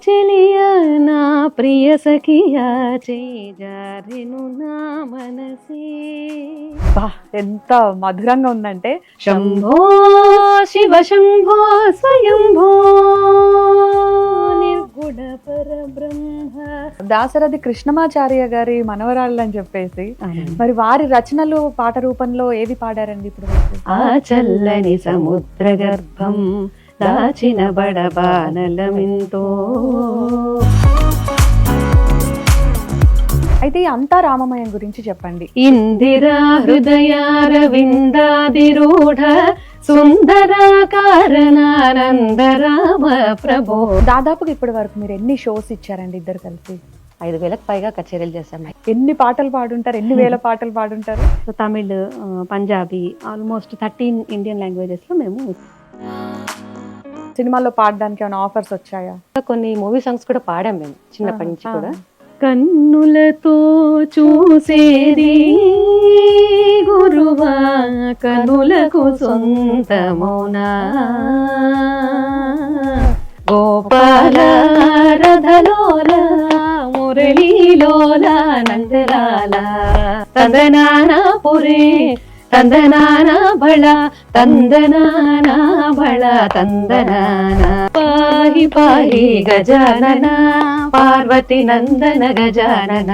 చెలియా నా ప్రియ సఖియా చేజారెను నా మనసే. బా ఎంత మధురంగా ఉందంటే శంభో శివ శంభో స్వయంభో నిర్గుణ పరబ్రహ్మ. దాశరథి కృష్ణమాచార్య గారి మనవరాళ్ళు అని చెప్పేసి మరి వారి రచనలు పాట రూపంలో ఏవి పాడారండి ఇప్పుడు వరకు? ఆ చల్లని సముద్ర గర్భం దాచిన బడబానలమింతో. అయితే ఈ అంతా రామమయం గురించి చెప్పండి. ఇందిరా హృదయారవిందాదిరూఢ సుందరాకారణానంద రామ ప్రభో. దాదాపుగా ఇప్పటి వరకు మీరు ఎన్ని షోస్ ఇచ్చారండి ఇద్దరు కలిసి? 5,000కు పైగా కచేరీలు చేశాం. ఎన్ని పాటలు పాడుంటారు? ఎన్ని వేల పాటలు పాడుంటారు? So Tamil, Punjabi, almost 13 Indian languages లో మేము. సినిమాల్లో పాడడానికి ఏమైనా ఆఫర్స్ వచ్చాయా? కొన్ని మూవీ సాంగ్స్ కూడా పాడాం మేము చిన్నప్పటి నుంచి కూడా. కన్నులతో చూసేది గురువా కనులకు సొంతమౌనా గోపాల రథలోల మురళీలోల నందలాల తందనానా పురే తందనానా బళ తందనానా బళ తందనానా పాహి పాహి గజానన పార్వతి నందన గజానన.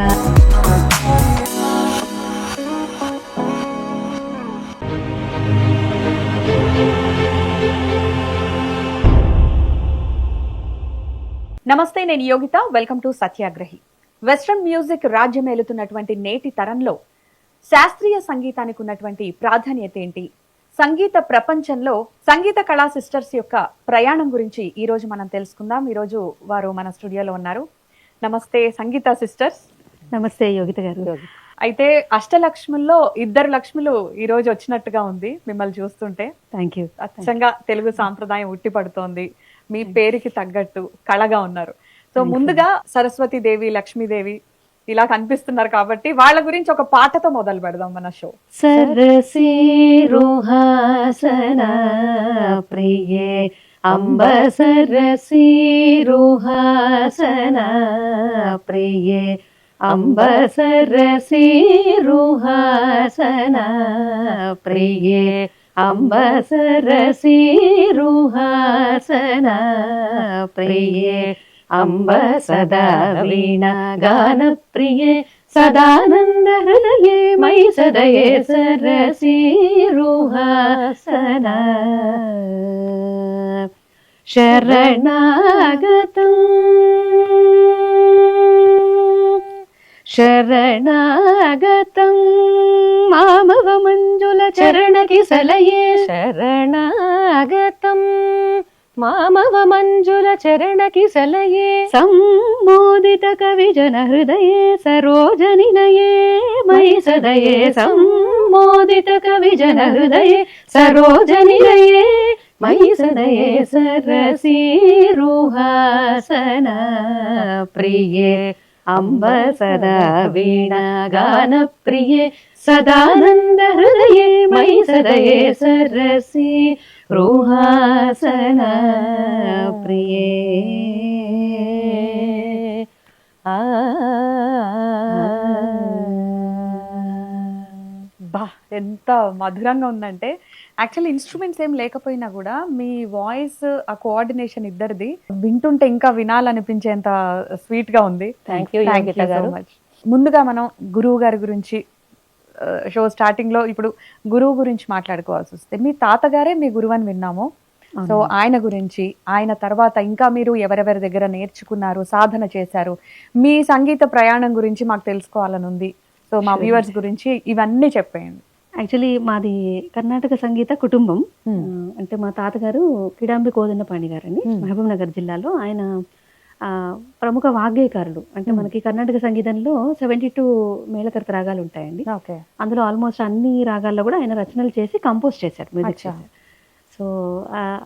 నమస్తే, నేను Yogita. Welcome to Satyagrahi. Western music రాజ్యమేలుతున్నటువంటి నేటి తరంలో శాస్త్రీయ సంగీతానికి ఉన్నటువంటి ప్రాధాన్యత ఏంటి, సంగీత ప్రపంచంలో సంగీత కళా సిస్టర్స్ యొక్క ప్రయాణం గురించి ఈ రోజు మనం తెలుసుకుందాం. ఈ రోజు వారు మన స్టూడియోలో ఉన్నారు. నమస్తే సంగీత సిస్టర్స్. నమస్తే యోగిత గారు. అయితే అష్టలక్ష్ముల్లో 2 లక్ష్ములు ఈ రోజు వచ్చినట్టుగా ఉంది మిమ్మల్ని చూస్తుంటే. Thank you. అచ్చంగా తెలుగు సాంప్రదాయం ఉట్టిపడుతోంది. మీ పేరుకి తగ్గట్టు కళగా ఉన్నారు. సో ముందుగా సరస్వతి దేవి, లక్ష్మీదేవి ఇలా కనిపిస్తున్నారు కాబట్టి వాళ్ళ గురించి ఒక పాటతో మొదలు పెడదాం మన షో. సరసి రుహాసన ప్రియే అంబ సరసి రుహాసన ప్రియే అంబ సరసి రుహాసన ప్రియే అంబ సరసి రుహాసన ప్రియే అంబ సదా వీణ గాన ప్రియే సదానంద హృదయే మై సదయే సరసి రుహాసన శరణాగతం శరణాగతం మామవ మంజుల చరణకి సలయే శరణాగతం మామవ మంజుల చరణకి సలయే సంబోధిత కవి జన హృదయే సరోజనినయే మై సదయే సంబోధిత కవి జన హృదయే సరోజనినయే మై సదయే సరసి రుహాసన ప్రియే అంబ సదా వీణ గాన ప్రియే సదానంద హృదయే మై సదయే సరసి రుహాసన ప్రియే. బా ఎంత మధురంగా ఉందంటే యాక్చువల్లీ ఇన్స్ట్రుమెంట్స్ ఏం లేకపోయినా కూడా మీ వాయిస్, ఆ కోఆర్డినేషన్ ఇద్దరిది వింటుంటే ఇంకా వినాలనిపించేంత స్వీట్ గా ఉంది. థ్యాంక్ యూ యోగిత గారు. ముందుగా మనం గురువు గారి గురించి షో స్టార్టింగ్ లో ఇప్పుడు గురువు గురించి మాట్లాడుకోవాల్సి వస్తే, మీ తాతగారే మీ గురువు అని విన్నాము. సో ఆయన గురించి, ఆయన తర్వాత ఇంకా మీరు ఎవరెవరి దగ్గర నేర్చుకున్నారు, సాధన చేశారు, మీ సంగీత ప్రయాణం గురించి మాకు తెలుసుకోవాలని ఉంది. సో మా వ్యూవర్స్ గురించి ఇవన్నీ చెప్పేయండి. యాక్చువల్లీ మాది కర్ణాటక సంగీత కుటుంబం. అంటే మా తాతగారు కిడాంబి కోదండపాణి గారని మహబూబ్ నగర్ జిల్లాలో. ఆయన ప్రముఖ వాగ్గేయకారుడు. అంటే మనకి కర్ణాటక సంగీతంలో 72 మేళకర్త రాగాలు ఉంటాయండి. అందులో ఆల్మోస్ట్ అన్ని రాగాల్లో కూడా ఆయన రచనలు చేసి కంపోజ్ చేశారు, మ్యూజిక్ చేశారు. సో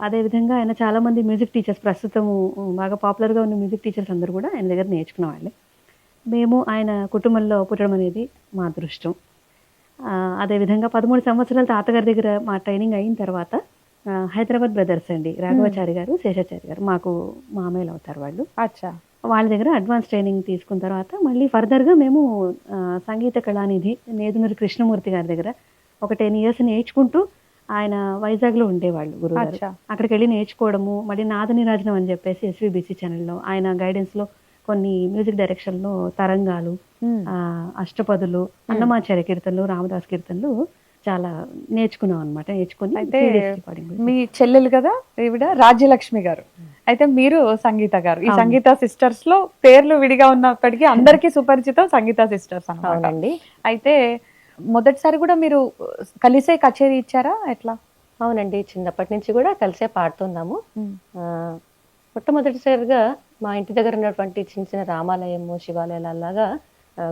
అదేవిధంగా ఆయన చాలా మంది మ్యూజిక్ టీచర్స్, ప్రస్తుతం బాగా పాపులర్గా ఉన్న మ్యూజిక్ టీచర్స్ అందరూ కూడా ఆయన దగ్గర నేర్చుకున్న వాళ్ళే. మేము ఆయన కుటుంబంలో పుట్టడం అనేది మా అదృష్టం. అదేవిధంగా 13 సంవత్సరాల తాతగారి దగ్గర మా ట్రైనింగ్ అయిన తర్వాత హైదరాబాద్ బ్రదర్స్ అండి, రాఘవాచారి గారు, శేషాచారి గారు, మాకు మామయ్యలు అవుతారు వాళ్ళు. అచ్చా. వాళ్ళ దగ్గర అడ్వాన్స్ ట్రైనింగ్ తీసుకున్న తర్వాత మళ్ళీ ఫర్దర్గా మేము సంగీత కళానిధి నేదునూరి కృష్ణమూర్తి గారి దగ్గర ఒక 10 years నేర్చుకుంటూ, ఆయన వైజాగ్లో ఉండేవాళ్ళు గురువు గారు. అచ్చా. అక్కడికి వెళ్ళి నేర్చుకోవడము, మళ్ళీ నాదనిరాజనం అని చెప్పేసి ఎస్విబిసి ఛానల్లో ఆయన గైడెన్స్లో కొన్ని మ్యూజిక్ డైరెక్షన్లో తరంగాలు, అష్టపదులు, అన్నమాచార్య కీర్తనలు, రామదాస్ కీర్తనలు చాలా నేర్చుకున్నాం అనమాట. నేర్చుకుని అయితే CDs recording. మీ చెల్లెలు కదా ఈవిడ రాజ్యలక్ష్మి గారు, అయితే మీరు సంగీత గారు. ఈ సంగీత సిస్టర్స్ లో పేర్లు విడిగా ఉన్నప్పటికీ అందరికీ సుపరిచితం సంగీత సిస్టర్స్ అన్నమాట. అవునండి. అయితే మొదటిసారి కూడా మీరు కలిసే కచేరీ ఇచ్చారా ఎట్లా? అవునండి, చిన్నప్పటి నుంచి కూడా కలిసే పాడుతున్నాము. మొట్టమొదటిసారిగా మా ఇంటి దగ్గర ఉన్నటువంటి చిన్న చిన్న రామాలయము, శివాలయాలు అలాగా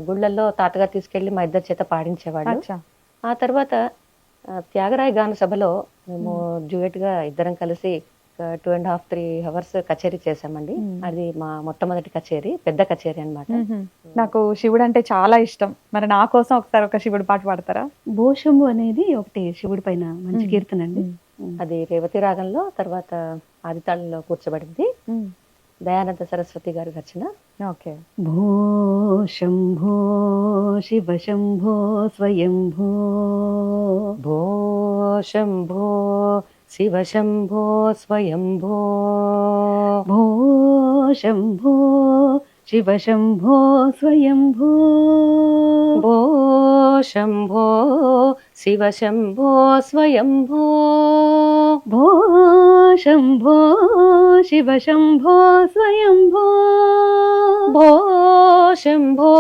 గుళ్ళల్లో తాతగారు తీసుకెళ్లి మా ఇద్దరి చేత పాడించేవాళ్ళు. అచ్చా. ఆ తర్వాత త్యాగరాయ గాన సభలో మేము డ్యూయట్ గా ఇద్దరం కలిసి 2.5-3 hours కచేరీ చేసామండి. అది మా మొట్టమొదటి కచేరీ, పెద్ద కచేరీ అన్నమాట. నాకు శివుడు అంటే చాలా ఇష్టం. మరి నా కోసం ఒకసారి ఒక శివుడు పాట పాడతారా? భోషము అనేది ఒకటి శివుడి పైన మంచి కీర్తన అండి. అది రేవతి రాగంలో, తర్వాత ఆదితాళంలో కూర్చోబడింది. దయానంద సరస్వతి గారి రచన. ఓకే. భో శంభో శివ శంభో స్వయంభో, భో శంభో శివ శంభో స్వయంభో, భో శంభో శివ శంభో స్వయంభో, భో శంభో శివ శంభో స్వయంభో, భో శంభో శివ శంభో స్వయంభో, భో శంభో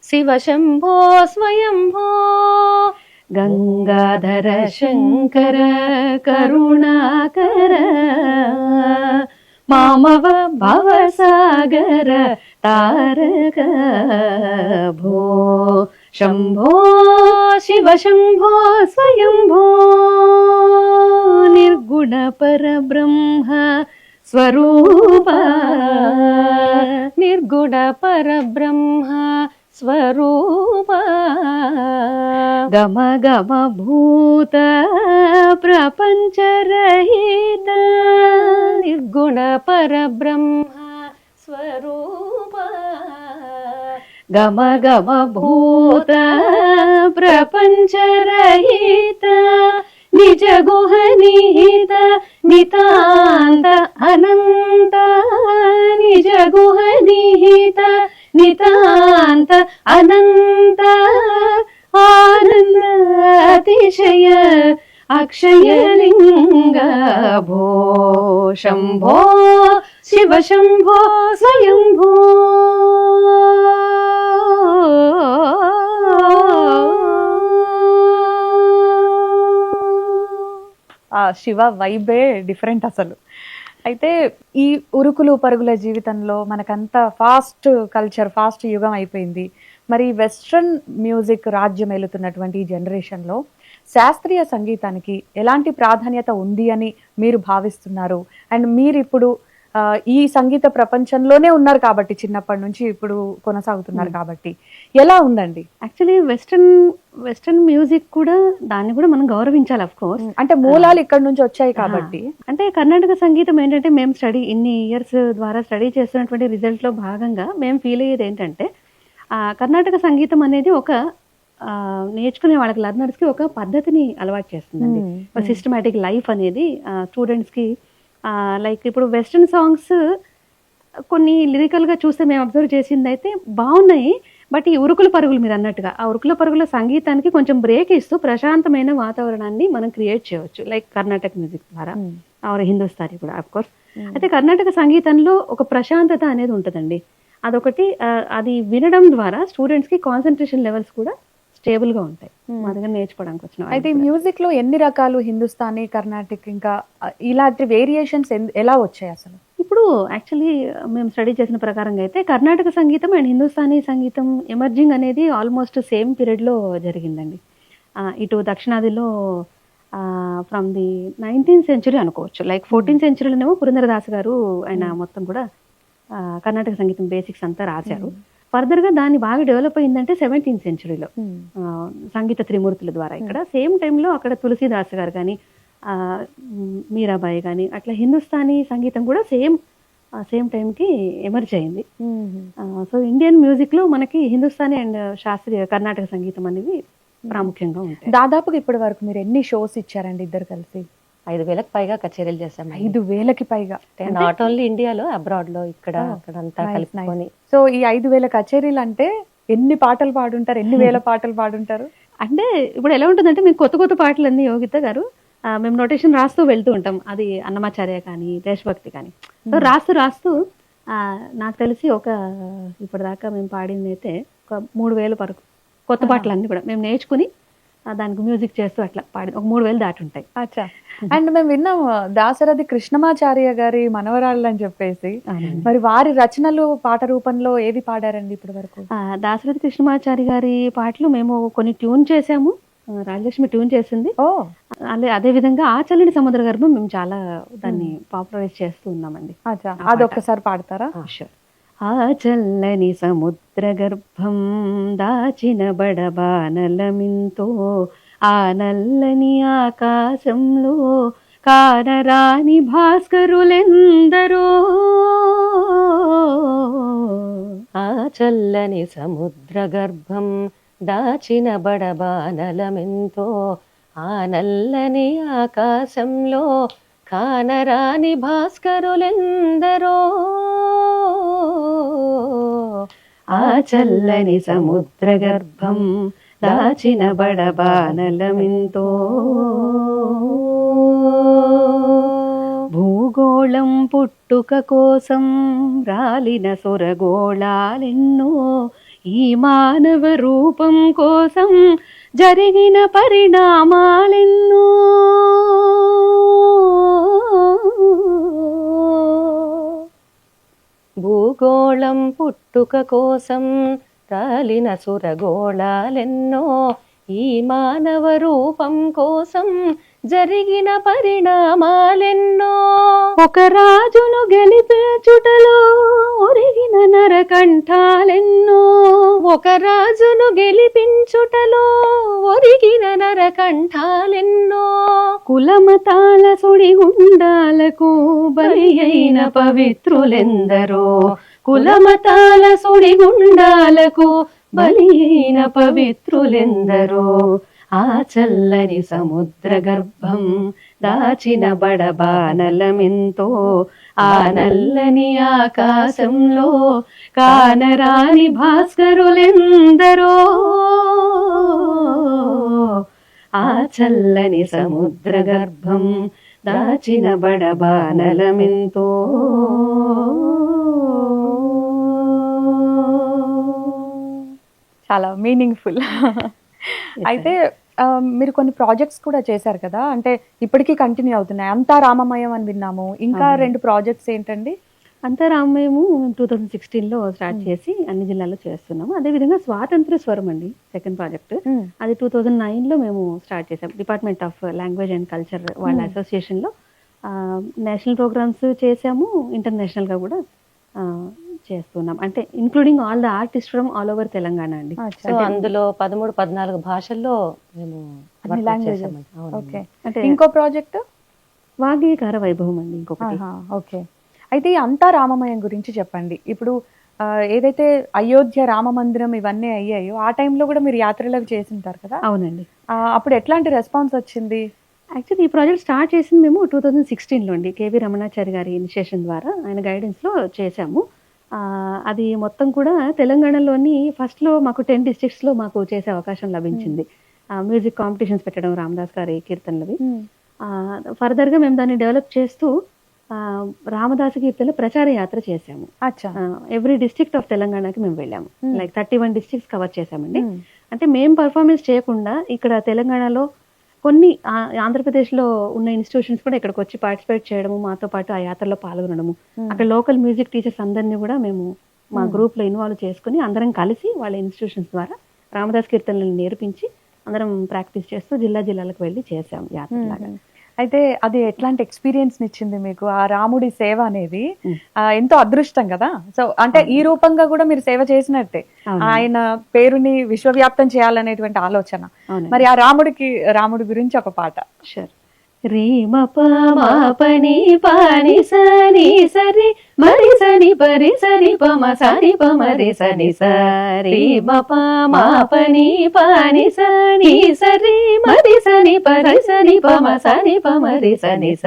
శివ శంభో స్వయంభో, గంగాధర శంకర కరుణాకర, మామవ భవసాగర తారక, భో శంభో శివ శంభో స్వయంభో, నిర్గుణ పరబ్రహ్మ స్వరూప, నిర్గుణ పరబ్రహ్మ స్వరూప, గమ గమ భూత ప్రపంచరహిత, నిర్గుణ పరబ్రహ్మ స్వరూప, గమ గమ భూత ప్రపంచరహిత, నిజ గుహ నిహిత నితాంత అనంత, నిజ గుహ నిహిత నితాంత అనంత, ఆనంద అతిశయ అక్షయలింగ, భో శంభో శివ శంభో స్వయంభో. ఆ శివ వైబే డిఫరెంట్ అసలు. అయితే ఈ ఉరుకులు పరుగుల జీవితంలో మనకంతా ఫాస్ట్ కల్చర్, ఫాస్ట్ యుగం అయిపోయింది. మరి వెస్ట్రన్ మ్యూజిక్ రాజ్యం ఏలుతున్నటువంటి ఈ జనరేషన్లో శాస్త్రీయ సంగీతానికి ఎలాంటి ప్రాధాన్యత ఉంది అని మీరు భావిస్తున్నారు? అండ్ మీరు ఇప్పుడు ఈ సంగీత ప్రపంచంలోనే ఉన్నారు కాబట్టి, చిన్నప్పటి నుంచి ఇప్పుడు కొనసాగుతున్నారు కాబట్టి ఎలా ఉందండి? యాక్చువల్లీ వెస్టర్న్ మ్యూజిక్ కూడా, దాన్ని కూడా మనం గౌరవించాలి అఫ్ కోర్స్. అంటే మూలాలు ఇక్కడ నుంచి వచ్చాయి కాబట్టి. అంటే కర్ణాటక సంగీతం ఏంటంటే, మేము ఇన్ని ఇయర్స్ ద్వారా స్టడీ చేస్తున్నటువంటి రిజల్ట్ లో భాగంగా మేము ఫీల్ అయ్యేది ఏంటంటే, కర్ణాటక సంగీతం అనేది ఒక నేర్చుకునే వాళ్ళకి, లర్నర్స్ కి ఒక పద్ధతిని అలవాటు చేస్తుందండి. ఒక సిస్టమేటిక్ లైఫ్ అనేది స్టూడెంట్స్ కి. లైక్ ఇప్పుడు వెస్ట్రన్ సాంగ్స్ కొన్ని లిరికల్ గా చూస్తే మేము అబ్జర్వ్ చేసింది అయితే బాగున్నాయి, బట్ ఈ ఉరుకుల పరుగులు మీరు అన్నట్టుగా ఆ ఉరుకుల పరుగుల సంగీతానికి కొంచెం బ్రేక్ ఇస్తూ ప్రశాంతమైన వాతావరణాన్ని మనం క్రియేట్ చేయవచ్చు, లైక్ కర్ణాటక మ్యూజిక్ ద్వారా, ఆర్ హిందుస్థానీ కూడా అఫ్ కోర్స్. అయితే కర్ణాటక సంగీతంలో ఒక ప్రశాంతత అనేది ఉంటుందండి. అదొకటి, అది వినడం ద్వారా స్టూడెంట్స్ కి కాన్సన్ట్రేషన్ లెవెల్స్ కూడా స్టేబుల్ గా ఉంటాయి. మా దగ్గర నేర్చుకోవడానికి వచ్చిన అయితే మ్యూజిక్ లో ఎన్ని రకాలు, హిందుస్థానీ, కర్ణాటిక్, ఇంకా ఇలాంటి వేరియేషన్స్ ఎలా వచ్చాయి అసలు? ఇప్పుడు యాక్చువల్లీ మేము స్టడీ చేసిన ప్రకారంగా అయితే కర్ణాటక సంగీతం అండ్ హిందుస్థానీ సంగీతం ఎమర్జింగ్ అనేది ఆల్మోస్ట్ సేమ్ పీరియడ్ లో జరిగిందండి. ఇటు దక్షిణాదిలో ఫ్రమ్ ది 19th century అనుకోవచ్చు. లైక్ 14th centuryలోనేమో పురంధరదాస్ గారు ఆయన మొత్తం కూడా కర్ణాటక సంగీతం బేసిక్స్ అంతా రాశారు. ఫర్దర్ గా దాన్ని బాగా డెవలప్ అయిందంటే 17th centuryలో సంగీత త్రిమూర్తుల ద్వారా. ఇక్కడ సేమ్ టైంలో అక్కడ తులసీదాస్ గారు కానీ, మీరాబాయి కానీ అట్లా హిందుస్థానీ సంగీతం కూడా సేమ్ టైంకి ఎమర్జ్ అయింది. సో ఇండియన్ మ్యూజిక్లో మనకి హిందుస్థానీ అండ్ శాస్త్రీయ కర్ణాటక సంగీతం అనేవి ప్రాముఖ్యంగా ఉంటాయి. దాదాపుగా ఇప్పటి వరకు మీరు ఎన్ని షోస్ ఇచ్చారండి ఇద్దరు కలిసి? 5,000కి పైగా కచేరీలు చేసాం. 5,000కి పైగా, నాట్ ఓన్లీ ఇండియాలో, అబ్రాడ్ లో, ఇక్కడ అక్కడంతా కలుపుకొని. సో ఈ 5,000 కచేరీలు అంటే ఎన్ని పాటలు పాడుంటారు, ఎన్ని వేల పాటలు పాడుంటారు? అంటే ఇప్పుడు ఎలా ఉంటుందంటే మీకు కొత్త కొత్త పాటలు అన్ని యోగిత గారు మేము నోటేషన్ రాస్తూ వెళ్తూ ఉంటాం. అది అన్నమాచార్య కానీ దేశభక్తి కానీ సో రాస్తూ నాకు తెలిసి ఇప్పటిదాకా మేము పాడింది అయితే ఒక 3,000 వరకు కొత్త పాటలు అన్ని కూడా మేము నేర్చుకుని దానికి మ్యూజిక్ చేస్తూ అట్లా పాడి ఒక 3,000 దాటి ఉంటాయి. అచ్చా. అండ్ మేము విన్నాం దాశరథి కృష్ణమాచార్య గారి మనవరాళ్ళు అని చెప్పేసి, మరి వారి రచనలు పాట రూపంలో ఏవి పాడారండి ఇప్పటి వరకు? దాశరథి కృష్ణమాచారి గారి పాటలు మేము కొన్ని ట్యూన్ చేసాము, రాజలక్ష్మి ట్యూన్ చేసింది. అదే విధంగా ఆ చల్లని సముద్ర గర్భం మేము చాలా దాన్ని పాపులరైజ్ చేస్తూ ఉన్నామండి. అదొక్కసారి పాడతారా? షూర్. ఆ చల్లని సముద్ర గర్భం దాచిన బడబానలమింతో, ఆ నల్లని ఆకాశంలో కానరాని భాస్కరులెందరో, ఆ చల్లని సముద్ర గర్భం దాచిన బడబానలమెంతో, ఆ నల్లని ఆకాశంలో కానరాని భాస్కరులెందరో, ఆ చల్లని సముద్ర గర్భం దాచిన బడబానలమింతో, భూగోళం పుట్టుక కోసం రాలిన సొరగోళాలెన్నో, ఈ మానవ రూపం కోసం జరిగిన పరిణామాలెన్నో, భూగోళం పుట్టుక కోసం రాలిన సురగోళాలెన్నో, ఈ మానవ రూపం కోసం జరిగిన పరిణామాలెన్నో, ఒక రాజును గెలిపించుటలో ఒరిగిన నరకంఠాలెన్నో, ఒక రాజును గెలిపించుటలో ఒరిగిన నరకంఠాలెన్నో, కులమతాల సుడిగుండాలకు బలి అయిన పవిత్రులెందరో, కులమతాల సుడిగుండాలకు బలి అయిన పవిత్రులెందరో, ఆ చల్లని సముద్ర గర్భం దాచిన బడబానలమెంతో, ఆ నల్లని ఆకాశంలో కానరాని భాస్కరులెందరో, ఆ చల్లని సముద్ర గర్భం దాచిన బడబానలమెంతో. చాలా మీనింగ్ఫుల్. అయితే మీరు కొన్ని ప్రాజెక్ట్స్ కూడా చేశారు కదా, అంటే ఇప్పటికీ కంటిన్యూ అవుతున్నాయి. అంతా రామమయం అని విన్నాము, ఇంకా 2 ప్రాజెక్ట్స్ ఏంటండి? అంతా రామమయము 2016లో స్టార్ట్ చేసి అన్ని జిల్లాల్లో చేస్తున్నాము. అదేవిధంగా స్వాతంత్ర స్వరం అండి సెకండ్ ప్రాజెక్ట్, అది 2009లో మేము స్టార్ట్ చేసాం. Department of language and culture వాళ్ళ అసోసియేషన్లో నేషనల్ ప్రోగ్రామ్స్ చేసాము, ఇంటర్నేషనల్గా కూడా చేస్తున్నాం. అంటే including all the artist from all over Telangana అండి. సో అందులో 13-14 భాషల్లో మేము ఓకే. అంటే ఇంకో ప్రాజెక్ట్ వాగ్గేయకార వైభవం అండి ఇంకొకటి. ఓకే. అయితే ఈ అంతా రామమయం గురించి చెప్పండి. ఇప్పుడు ఏదైతే అయోధ్య రామ మందిరం ఇవన్నీ అయ్యాయో ఆ టైంలో కూడా మీరు యాత్రలకు చేసి ఉంటారు కదా? అవునండి. అప్పుడు ఎట్లాంటి రెస్పాన్స్ వచ్చింది? యాక్చువల్లీ ఈ ప్రాజెక్ట్ స్టార్ట్ చేసింది మేము 2016లో అండి. కేవీ రమణాచారి గారి ఇనిషియేషన్ ద్వారా ఆయన గైడెన్స్లో చేశాము. అది మొత్తం కూడా తెలంగాణలోని ఫస్ట్లో మాకు 10 డిస్ట్రిక్ట్స్లో మాకు చేసే అవకాశం లభించింది. మ్యూజిక్ కాంపిటీషన్స్ పెట్టడం, రామదాస్ గారి కీర్తనలవి. ఫర్దర్గా మేము దాన్ని డెవలప్ చేస్తూ రామదాసు కీర్తనల ప్రచార యాత్ర చేసాము. ఎవ్రీ డిస్ట్రిక్ట్ ఆఫ్ తెలంగాణకి మేము వెళ్ళాము. లైక్ 31 డిస్ట్రిక్ట్స్ కవర్ చేసామండి. అంటే మేము పర్ఫార్మెన్స్ చేయకుండా ఇక్కడ తెలంగాణలో కొన్ని ఆంధ్రప్రదేశ్లో ఉన్న ఇన్స్టిట్యూషన్స్ కూడా ఇక్కడికి వచ్చి పార్టిసిపేట్ చేయడము, మాతో పాటు ఆ యాత్రలో పాల్గొనడము, అక్కడ లోకల్ మ్యూజిక్ టీచర్స్ అందరినీ కూడా మేము మా గ్రూప్లో ఇన్వాల్వ్ చేసుకుని అందరం కలిసి వాళ్ళ ఇన్స్టిట్యూషన్స్ ద్వారా రామదాస్ కీర్తనలను నేర్పించి అందరం ప్రాక్టీస్ చేస్తూ జిల్లాలకు వెళ్ళి చేసాం యాత్రలాగా. అయితే అది ఎట్లాంటి ఎక్స్పీరియన్స్ ఇచ్చింది మీకు? ఆ రాముడి సేవ అనేది ఎంతో అదృష్టం కదా. సో అంటే ఈ రూపంగా కూడా మీరు సేవ చేసినట్టే, ఆయన పేరుని విశ్వవ్యాప్తం చేయాలనేటువంటి ఆలోచన. మరి ఆ రాముడి గురించి ఒక పాట. షూర్. రీ మ ప మా పని పాని సని సరి మరి సని పరి సని ప మ సని ప మరి సని సరి మ ప మా పని పాని సని సరి మరి సని పరి సని ప మ సని ప మరి సని స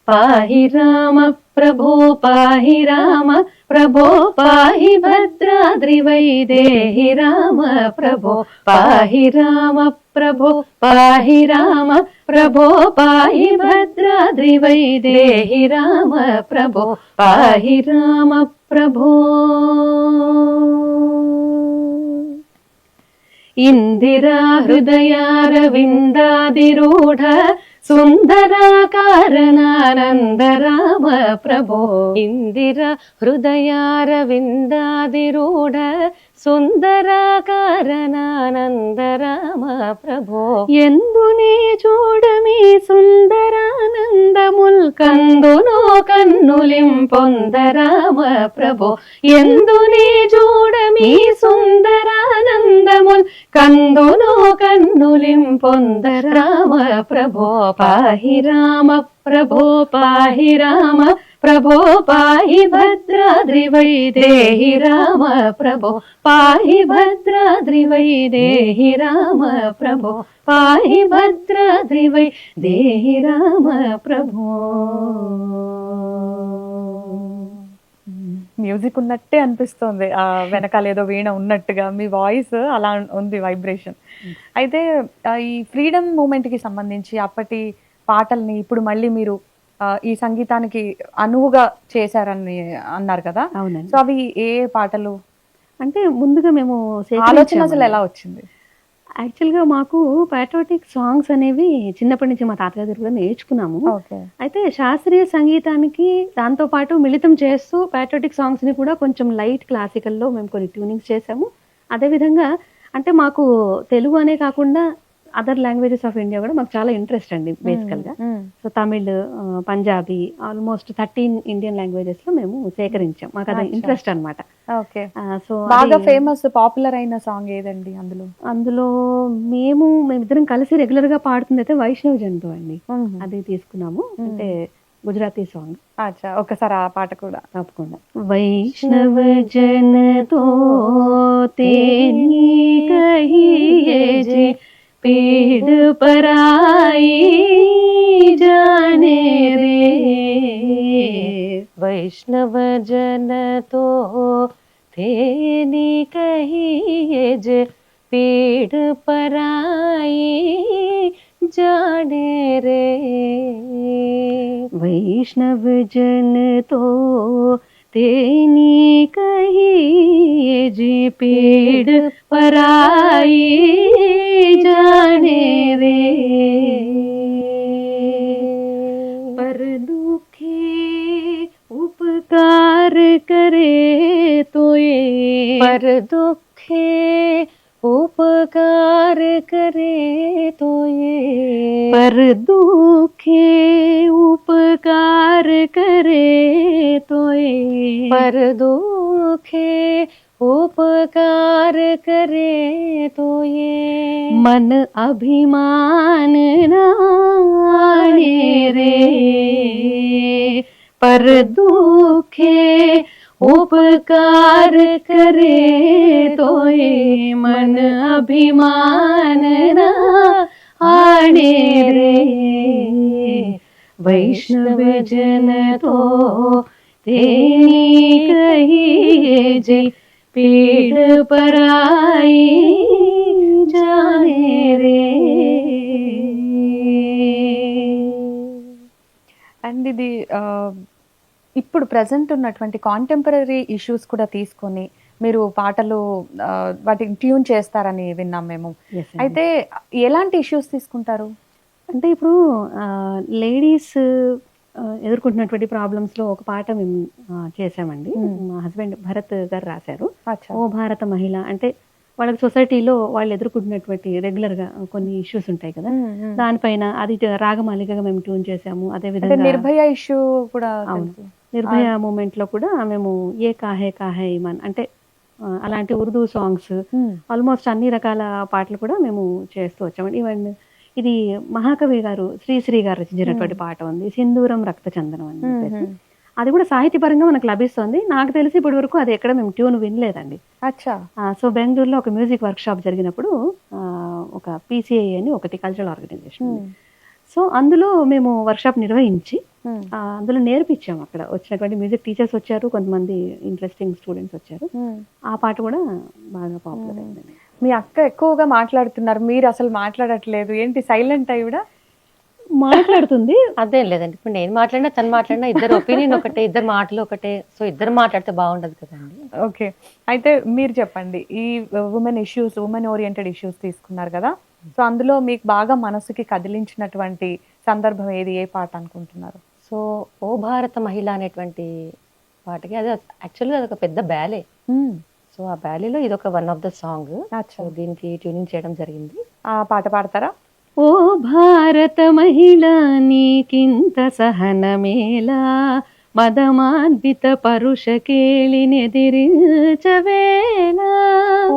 పాహి రామ ప్రభో పాహి రామ ప్రభో పాహి భద్రాద్రి వైదేహి రామ ప్రభో పాహి రామ ప్రభో పాహి రామ ప్రభో పాహి భద్రాద్రి వైదేహి రామ ప్రభో పాహి రామ ప్రభో ఇందిరా హృదయారవిందాదిరూఢ సుందరాకారణానంద రామ ప్రభో ఇందిరా హృదయారవిందాదిరూఢ సుందరాకారణానంద రామ ప్రభో ఎందునే చూడమి సుందరానందముల్ కందునో కన్నులిం పొంద రామ ప్రభో ఎందునే చూడమి సుందరానందముల్ కందునో కన్నులిం పొంద రామ ప్రభో పాహి రామ ప్రభో పాహి రామ ప్రభో పాహి భద్రాద్రి వైదేహి రామ ప్రభో పాహి భద్రాద్రి వైదేహి రామ ప్రభో పాహి భద్రాద్రి వైదేహి రామ ప్రభో. మ్యూజిక్ ఉన్నట్టే అనిపిస్తుంది, ఆ వెనకాల ఏదో వీణ ఉన్నట్టుగా మీ వాయిస్ అలా ఉంది, వైబ్రేషన్. అయితే ఈ ఫ్రీడమ్ మూమెంట్ కి సంబంధించి అప్పటి పాటల్ని ఇప్పుడు మళ్ళీ మీరు ఈ సంగీతానికి అనువుగా చేశారని అన్నారు కదా. అవునండి. సో అవి ఏ పాటలు, అంటే ముందుగా మేము ఆలోచన అసలు ఎలా వచ్చింది? యాక్చువల్గా మాకు పాట్రియాటిక్ సాంగ్స్ అనేవి చిన్నప్పటి నుంచి మా తాతగారి దగ్గర కూడా నేర్చుకున్నాము. అయితే శాస్త్రీయ సంగీతానికి దాంతో పాటు మిళితం చేస్తూ పాట్రియాటిక్ సాంగ్స్ ని కూడా కొంచెం లైట్ క్లాసికల్లో మేము కొన్ని ట్యూనింగ్స్ చేసాము. అదేవిధంగా అంటే మాకు తెలుగు అనే కాకుండా అదర్ లాంగ్వేజెస్ ఆఫ్ ఇండియా కూడా మాకు చాలా ఇంట్రెస్ట్ అండి బేసికల్ గా. So Tamil, Punjabi, almost 13 Indian languages లో మేము సేకరించాం. మాకు అది ఇంట్రెస్ట్ అనమాట. సో బాగా ఫేమస్ పాపులర్ అయిన సాంగ్ ఏదండి అందులో? అందులో మేమిద్దరం కలిసి రెగ్యులర్ గా పాడుతుంది అయితే వైష్ణవ్ జంతు అండి, అది తీసుకున్నాము. అంటే గుజరాతీ సాంగ్. ఒకసారి ఆ పాట కూడా తప్పకుండా. వైష్ణవ జన తో తేని కహియే జే पीड़ पराई जाने रे वैष्णव जन तो तेनी कहिए जे पीड़ पराई जाने रे वैष्णव जन तो तेनी कहिए जे पीड़ पराई जाने रे पर दुखे उपकार करे तो ये पर दुखे उपकार करे तो ये पर दुखे उपकार करे तो ये पर दुखे उपकार करे तो ये मन अभिमान नाने रे पर दुखे उपकार करे तो ये मन अभिमान ना आने रे वैष्णव जन तो तेनी कहिए जे पीड़ पराई जाने रे. అండ్ ఇది ఇప్పుడు ప్రజెంట్ ఉన్నటువంటి కాంటెంపరీ ఇష్యూస్ కూడా తీసుకొని మీరు పాటలు వాటిని ట్యూన్ చేస్తారని విన్నాం మేము. అయితే ఎలాంటి ఇష్యూస్ తీసుకుంటారు? అంటే ఇప్పుడు లేడీస్ ఎదుర్కొంటున్నటువంటి ప్రాబ్లమ్స్ లో ఒక పాట మేము చేసామండి. మా హస్బెండ్ భరత్ గారు రాశారు. ఓ భారత మహిళ అంటే వాళ్ళకి సొసైటీలో వాళ్ళు ఎదుర్కొంటున్నటువంటి రెగ్యులర్ గా కొన్ని ఇష్యూస్ ఉంటాయి కదా, దానిపైన అది రాగమాలికగా మేము ట్యూన్ చేసాము. అదే విధంగా నిర్భయ ఇష్యూ కూడా, నిర్భయ మూమెంట్ లో కూడా మేము ఏ కాహే కాహే ఇమాన్ అంటే అలాంటి ఉర్దూ సాంగ్స్ ఆల్మోస్ట్ అన్ని రకాల పాటలు కూడా మేము చేస్తూ వచ్చామండి. ఈవెన్ ఇది మహాకవి గారు శ్రీశ్రీ గారు రచించినటువంటి పాట ఉంది, సింధూరం రక్త చందనం అని చెప్పేసి. అది కూడా సాహిత్యపరంగా మనకు లభిస్తుంది. నాకు తెలిసి ఇప్పటి వరకు అది ఎక్కడ మేము ట్యూన్ వినలేదండి. అచ్చా. సో బెంగళూరులో ఒక మ్యూజిక్ వర్క్ షాప్ జరిగినప్పుడు ఒక PCI అని ఒకటి కల్చరల్ ఆర్గనైజేషన్ ఉంది. సో అందులో మేము వర్క్ షాప్ నిర్వహించి అందులో నేర్పించాము. అక్కడ వచ్చినటువంటి మ్యూజిక్ టీచర్స్ వచ్చారు, కొంతమంది ఇంట్రెస్టింగ్ స్టూడెంట్స్ వచ్చారు. ఆ పాట కూడా బాగా పాపులర్ అయిందండి. మీ అక్క ఎక్కువగా మాట్లాడుతున్నారు, మీరు అసలు మాట్లాడట్లేదు ఏంటి, సైలెంట్ అయ్యి కూడా? మాట్లాడుతుంది. అదేం లేదండి, ఇప్పుడు నేను మాట్లాడినా తను మాట్లాడినా ఇద్దరు ఒపీనియన్ ఒకటే, ఇద్దరు మాటలు ఒకటే. సో ఇద్దరు మాట్లాడితే బాగుండదు కదండి. ఓకే, అయితే మీరు చెప్పండి, ఈ ఉమెన్ ఓరియంటెడ్ ఇష్యూస్ తీసుకున్నారు కదా, సో అందులో మీకు బాగా మనసుకి కదిలించినటువంటి సందర్భం ఏది, ఏ పాట అనుకుంటున్నారు? సో ఓ భారత మహిళ అనేటువంటి పాటకి, అది యాక్చువల్గా అది ఒక పెద్ద బ్యాలే. సో ఆ బ్యాలీలో ఇది ఒక one of the song. So దీనికి ట్యూనింగ్ చేయడం జరిగింది. ఆ పాట పాడతారా? ఓ భారత మహిళ నీకింత సహనమేలా, మదమాన్విత పరుష కేళినెదిరించవేలా.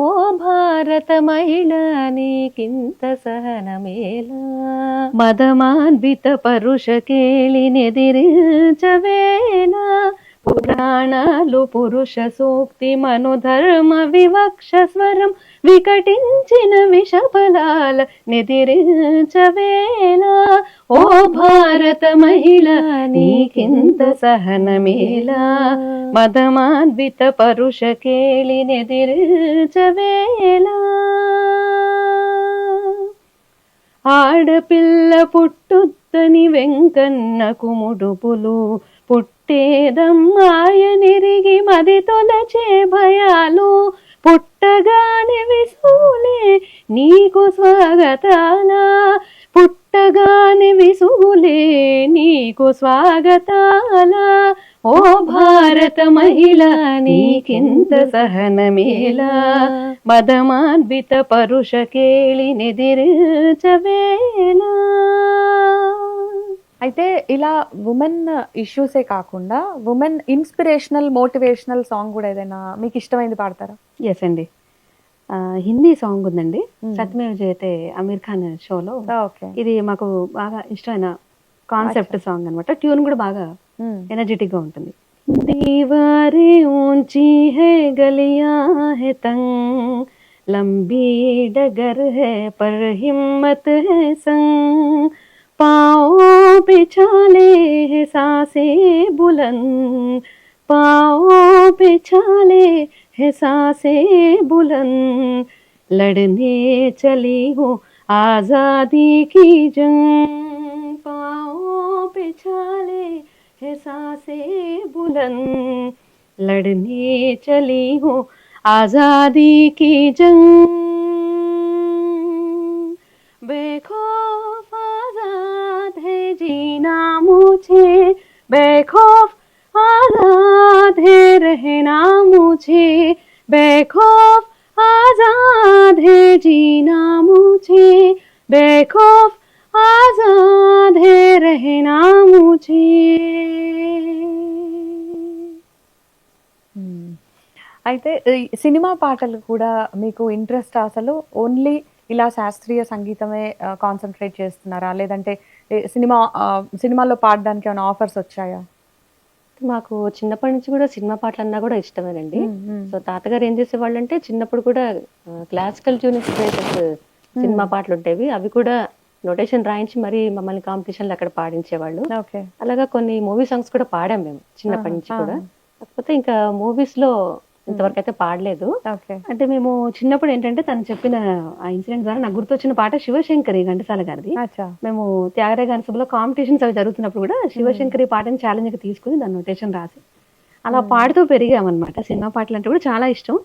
ఓ భారత మహిళ నీకింత సహనమేలా, మదమాన్విత పరుష కేళినెదిరించవేలా. పురాణాలు పురుష సూక్తి మనోధర్మ వివక్ష స్వరం వికటించిన విషఫలాల నిదిరించవేలా. ఓ భారత మహిళ నీకింత సహనమేలా, మదమాన్విత పరుష కేళినెదిరించవేలా. ఆడపిల్ల పుట్టుత్తని వెంకన్నకు ముడుపులు పుట్టేదమ్మాయనిరిగి మది తొలచే భయాలు, పుట్టగానే విసులే నీకు స్వాగతాల, పుట్టగానే విసులే నీకు స్వాగతాల. ఓ భారత మహిళ నీకింత సహనమేలా, మదమాన్విత పరుష కేళినెదిరించవేలా. అయితే ఇలా ఉమెన్ ఇష్యూసే కాకుండా ఉమెన్ ఇన్స్పిరేషనల్ మోటివేషనల్ సాంగ్ కూడా ఏదైనా మీకు ఇష్టమైంది పాడతారా? ఎస్ అండి, హిందీ సాంగ్ ఉందండి, సత్యమేవ జయతే అమీర్ ఖాన్ షోలో. ఇది మాకు బాగా ఇష్టమైన కాన్సెప్ట్ సాంగ్ అనమాట. ట్యూన్ కూడా బాగా ఎనర్జెటిక్ గా ఉంటుంది. దీవారే ఊంచి హై గలియా హై తంగ్, లంబీ డగర్ హై పర్ హిమ్మత్ హై సంగ్, पाँव पे छाले है सांसें बुलंद, पाँव पे छाले है सांसें बुलंद, लड़ने चली हूँ आजादी की जंग, पाँव पे छाले है सांसें बुलंद, लड़ने चली हूँ आजादी की जंग, बेखौफ आजाद है जीना मुझे, बेखौफ आजाद है रहना मुझे, बेखौफ आजाद है जीना मुझे, बेखौफ आजाद है रहना मुझे. అయితే సినిమా పాటలు కూడా మీకు ఇంట్రెస్ట్ అసలు ఓన్లీ ఇలా శాస్త్రీయ సంగీతమే కాన్సన్ట్రేట్ చేస్తున్నారా, లేదంటే సినిమాలో పాడడానికి ఏమైనా ఆఫర్స్ వచ్చాయా? మాకు చిన్నప్పటి నుంచి కూడా సినిమా పాటలు అన్నా కూడా ఇష్టమేనండి. సో తాతగారు ఏం చేసేవాళ్ళు అంటే చిన్నప్పుడు కూడా క్లాసికల్ ట్యూనింగ్ బేసెస్ సినిమా పాటలు ఉండేవి, అవి కూడా నోటేషన్ రాయించి మరి మమ్మల్ని కాంపిటీషన్లు అక్కడ పాడించేవాళ్ళు. అలాగా కొన్ని మూవీ సాంగ్స్ కూడా పాడాం మేము చిన్నప్పటి నుంచి కూడా. కాకపోతే ఇంకా మూవీస్ లో ఇంతవరకు అయితే పాడలేదు. అంటే మేము చిన్నప్పుడు ఏంటంటే తను చెప్పిన ఆ ఇన్సిడెంట్ ద్వారా నాకు గుర్తొచ్చిన పాట శివశంకరి ఘంటసాల గారిది. మేము త్యాగరాయ గాన సభలో కాంపిటీషన్స్ అవి జరుగుతున్నప్పుడు కూడా శివశంకరి పాటని ఛాలెంజ్ గా తీసుకుని దాని నోటేషన్ రాసి అలా పాడుతూ పెరిగామన్నమాట. సినిమా పాటలు అంటే కూడా చాలా ఇష్టం.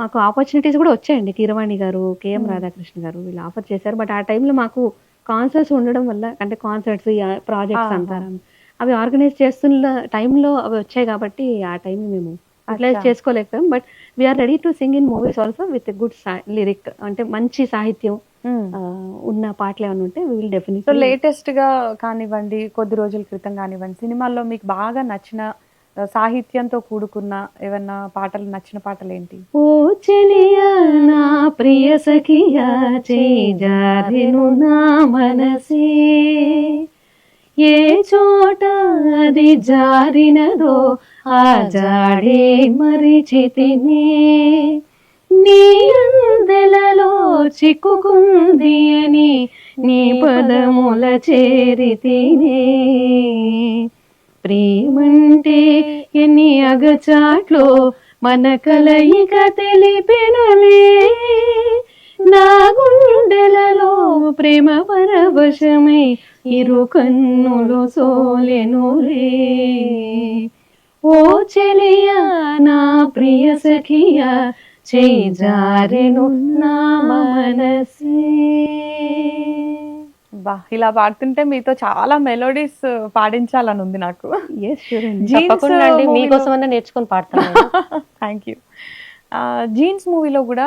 మాకు ఆపర్చునిటీస్ కూడా వచ్చాయండి. కీరవాణి గారు, KM రాధాకృష్ణ గారు వీళ్ళు ఆఫర్ చేశారు. బట్ ఆ టైంలో మాకు కాన్సర్ట్స్ ఉండడం వల్ల, అంటే కాన్సర్ట్స్ ప్రాజెక్ట్స్ అంటారు అవి ఆర్గనైజ్ చేస్తున్న టైంలో అవి వచ్చాయి కాబట్టి ఆ టైం మేము యూటిలైజ్ చేసుకోలేకపోయాం. But we're ready to sing in movies also with good lyric, అంటే మంచి సాహిత్యం ఉన్న పాటలు ఏమైనా ఉంటే we will definitely. So latest గా కానివ్వండి, కొద్ది రోజుల క్రితం కానివ్వండి, సినిమాల్లో మీకు బాగా నచ్చిన సాహిత్యంతో కూడుకున్న ఏమన్నా పాటలు, నచ్చిన పాటలు ఏంటి? ఓ చెలియా నా ప్రియ సఖియా చేయి జారెను నా మనసే ఏ చోట అది జారినదో ఆ జాడే మరిచితినే నీ అందెలలో చిక్కుకుంది అని నీ పదముల చేరితినే ప్రేమంటే ఎన్ని అగచాట్లో మన కలయిక తెలిపెనులే నా గుండెలలో ప్రేమ పరవశమై ఇరు కన్నులు సోలెనులే ఓ చెలియా నా ప్రియ సఖియా చేయి జారెను నా మనసే. బా ఇలా పాడుతుంటే మీతో చాలా మెలోడీస్ పాడించాలని ఉంది నాకు. తప్పకుండా అండి, మీకోసమన్నా నేర్చుకొని పాడతాను. Thank you. జీన్స్ మూవీలో కూడా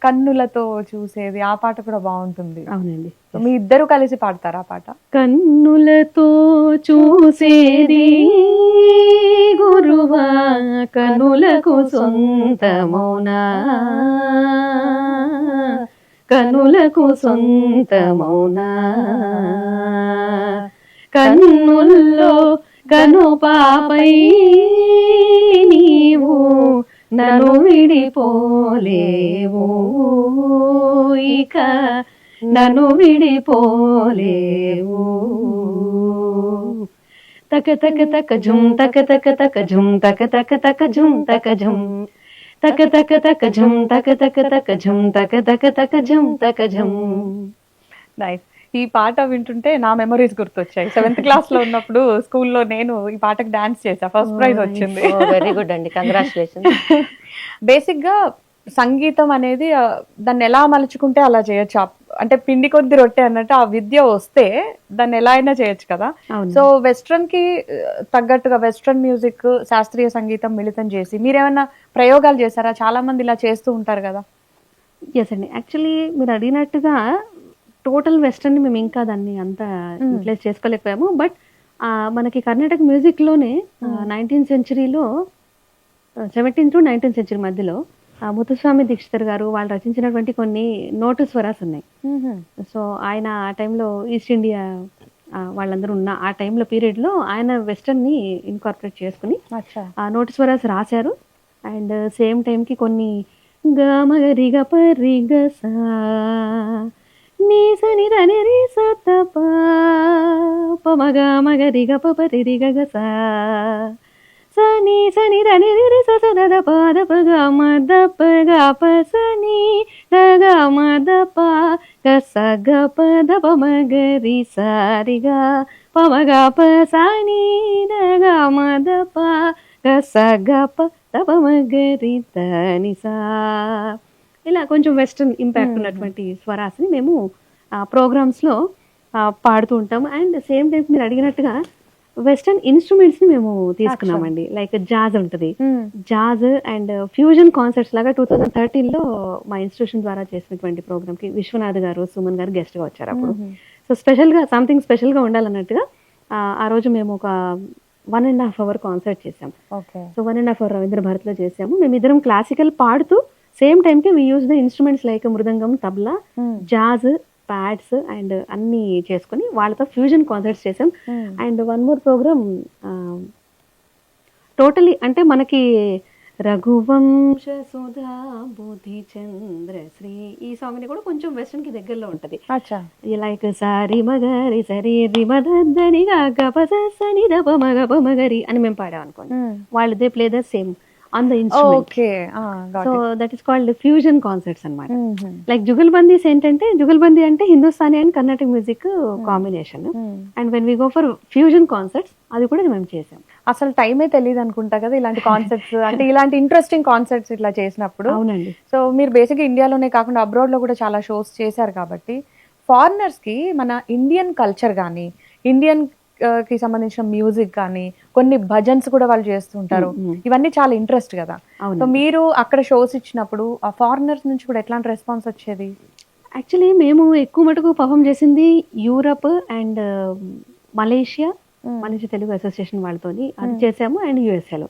కన్నులతో చూసేది ఆ పాట కూడా బాగుంటుంది. అవునండి. మీ ఇద్దరు కలిసి పాడతారా ఆ పాట? కన్నులతో చూసేది గురువా కనులకు సొంతమౌనా కనులకు సొంతమౌనా కన్నుల్లో కను పాపై నీవు నన్ను విడిపోలేవు ఇక నన్ను విడిపోలేవు తక తక తక జుమ్ తక తక తక జుమ్ తక తక తక జుమ్ తక జుమ్ తక తక తక జుమ్ తక తక తక జుమ్ తక తక తక జుమ్ తక జుమ్. నైస్. ఈ పాట వింటుంటే నా మెమరీస్ గుర్తొచ్చాయి. 7th క్లాస్ లో ఉన్నప్పుడు స్కూల్లో నేను ఈ పాటకు డాన్స్ చేసా, ఫస్ట్ ప్రైజ్ వచ్చింది. వెరీ గుడ్ అండి, కంగ్రాచులేషన్స్. బేసిక్ గా సంగీతం అనేది దాన్ని ఎలా మలుచుకుంటే అలా చేయొచ్చు. అంటే పిండి కొద్ది రొట్టె అన్నట్టు ఆ విద్య వస్తే దాన్ని ఎలా అయినా చేయొచ్చు కదా. సో వెస్ట్రన్ కి తగ్గట్టుగా వెస్ట్రన్ మ్యూజిక్, శాస్త్రీయ సంగీతం మిళితం చేసి మీరేమన్నా ప్రయోగాలు చేశారా? చాలా మంది ఇలా చేస్తూ ఉంటారు కదా. ఎస్ అండి, యాక్చువల్లీ మీరు అడిగినట్టుగా టోటల్ వెస్టర్న్ మేము ఇంకా దాన్ని అంతా యూటిలైజ్ చేసుకోలేకపోయాము. బట్ మనకి కర్ణాటక మ్యూజిక్లోనే 19th సెంచరీలో 17th to 19th సెంచరీ మధ్యలో ముత్తుస్వామి దీక్షితర్ గారు వాళ్ళు రచించినటువంటి కొన్ని నోటు స్వరాస్ ఉన్నాయి. సో ఆయన ఆ టైంలో ఈస్ట్ ఇండియా వాళ్ళందరూ ఉన్న ఆ టైంలో పీరియడ్లో ఆయన వెస్టర్న్ని ఇన్కార్పొరేట్ చేసుకుని ఆ నోటు స్వరాస్ రాశారు. అండ్ సేమ్ టైంకి కొన్ని గమగరిగ పరిగస నీ సని రని రి సత పమగ మగరిగ పపరిగ గస సని సని రని రి స స ద పద పగ మద పగ పసని దగ మద ప గస గ పద పమగరి సారిగ పమగ పసని దగ మద ప గస గ ప పమగరి తని సా. ఇలా కొంచెం వెస్టర్న్ ఇంపాక్ట్ ఉన్నటువంటి స్వరాస్ని మేము ప్రోగ్రామ్స్లో పాడుతూ ఉంటాము. అండ్ సేమ్ టైం మీరు అడిగినట్టుగా వెస్టర్న్ ఇన్స్ట్రుమెంట్స్ని మేము తీసుకున్నామండి. లైక్ జాజ్ ఉంటుంది, జాజ్ అండ్ ఫ్యూజన్ కాన్సర్ట్స్ లాగా 2013లో మా ఇన్స్టిట్యూషన్ ద్వారా చేసినటువంటి ప్రోగ్రామ్కి విశ్వనాథ్ గారు, సుమన్ గారు గెస్ట్గా వచ్చారు అప్పుడు. సో స్పెషల్గా సంథింగ్ స్పెషల్గా ఉండాలన్నట్టుగా ఆ రోజు మేము ఒక 1.5 hour కాన్సర్ట్ చేసాం. సో 1.5 hour రవీంద్ర భారతిలో చేసాము. మేమిద్దరం క్లాసికల్ పాడుతూ సేమ్ టైంకి we use the instruments like mridangam, tabla, jazz, pads and అన్ని చేసుకుని వాళ్ళతో ఫ్యూజన్ కాన్సర్ట్స్ చేసాం. And one more programme totally అంటే మనకి రఘువంశ సుధా బుద్ధి చంద్రశ్రీ ఈ సాంగ్ ని కూడా కొంచెం వెస్టర్న్ కి దగ్గరలో ఉంటది. లైక్ సారి మగరి సరి రి మదని గపసని దప మగ మగరి అని మేము పాడాం అనుకోండి, వాళ్ళు they play the same on the instrument. So that is called fusion concerts అన్నమాట. లైక్ జుగల్బందీస్ ఏంటంటే జుగల్బందీ అంటే Hindustani and Carnatic music combination. And when we go for fusion concerts అది కూడా మేము చేసాం. అసలు టైమే తెలియదు అనుకుంటా కదా ఇలాంటి కాన్సర్ట్స్ అంటే ఇలాంటి ఇంట్రెస్టింగ్ కాన్సర్ట్స్ ఇట్లా చేసినప్పుడు. అవునండి. సో మీరు బేసిక్గా ఇండియాలోనే కాకుండా అబ్రాడ్ లో కూడా చాలా షోస్ చేశారు కాబట్టి ఫారినర్స్ కి మన ఇండియన్ కల్చర్ కానీ ఇండియన్ కి సంబంధించిన మ్యూజిక్ కానీ కొన్ని భజన్స్ కూడా వాళ్ళు చేస్తుంటారు, ఇవన్నీ చాలా ఇంట్రెస్ట్ కదా. సో మీరు అక్కడ షోస్ ఇచ్చినప్పుడు ఆ ఫారినర్స్ నుంచి కూడా ఎట్లాంటి రెస్పాన్స్ వచ్చేది? యాక్చువల్లీ మేము ఎక్కువ మటుకు పర్ఫామ్ చేసింది Europe and Malaysia Telugu association వాళ్ళతోని అది చేసాము, అండ్ యుఎస్ఏలో.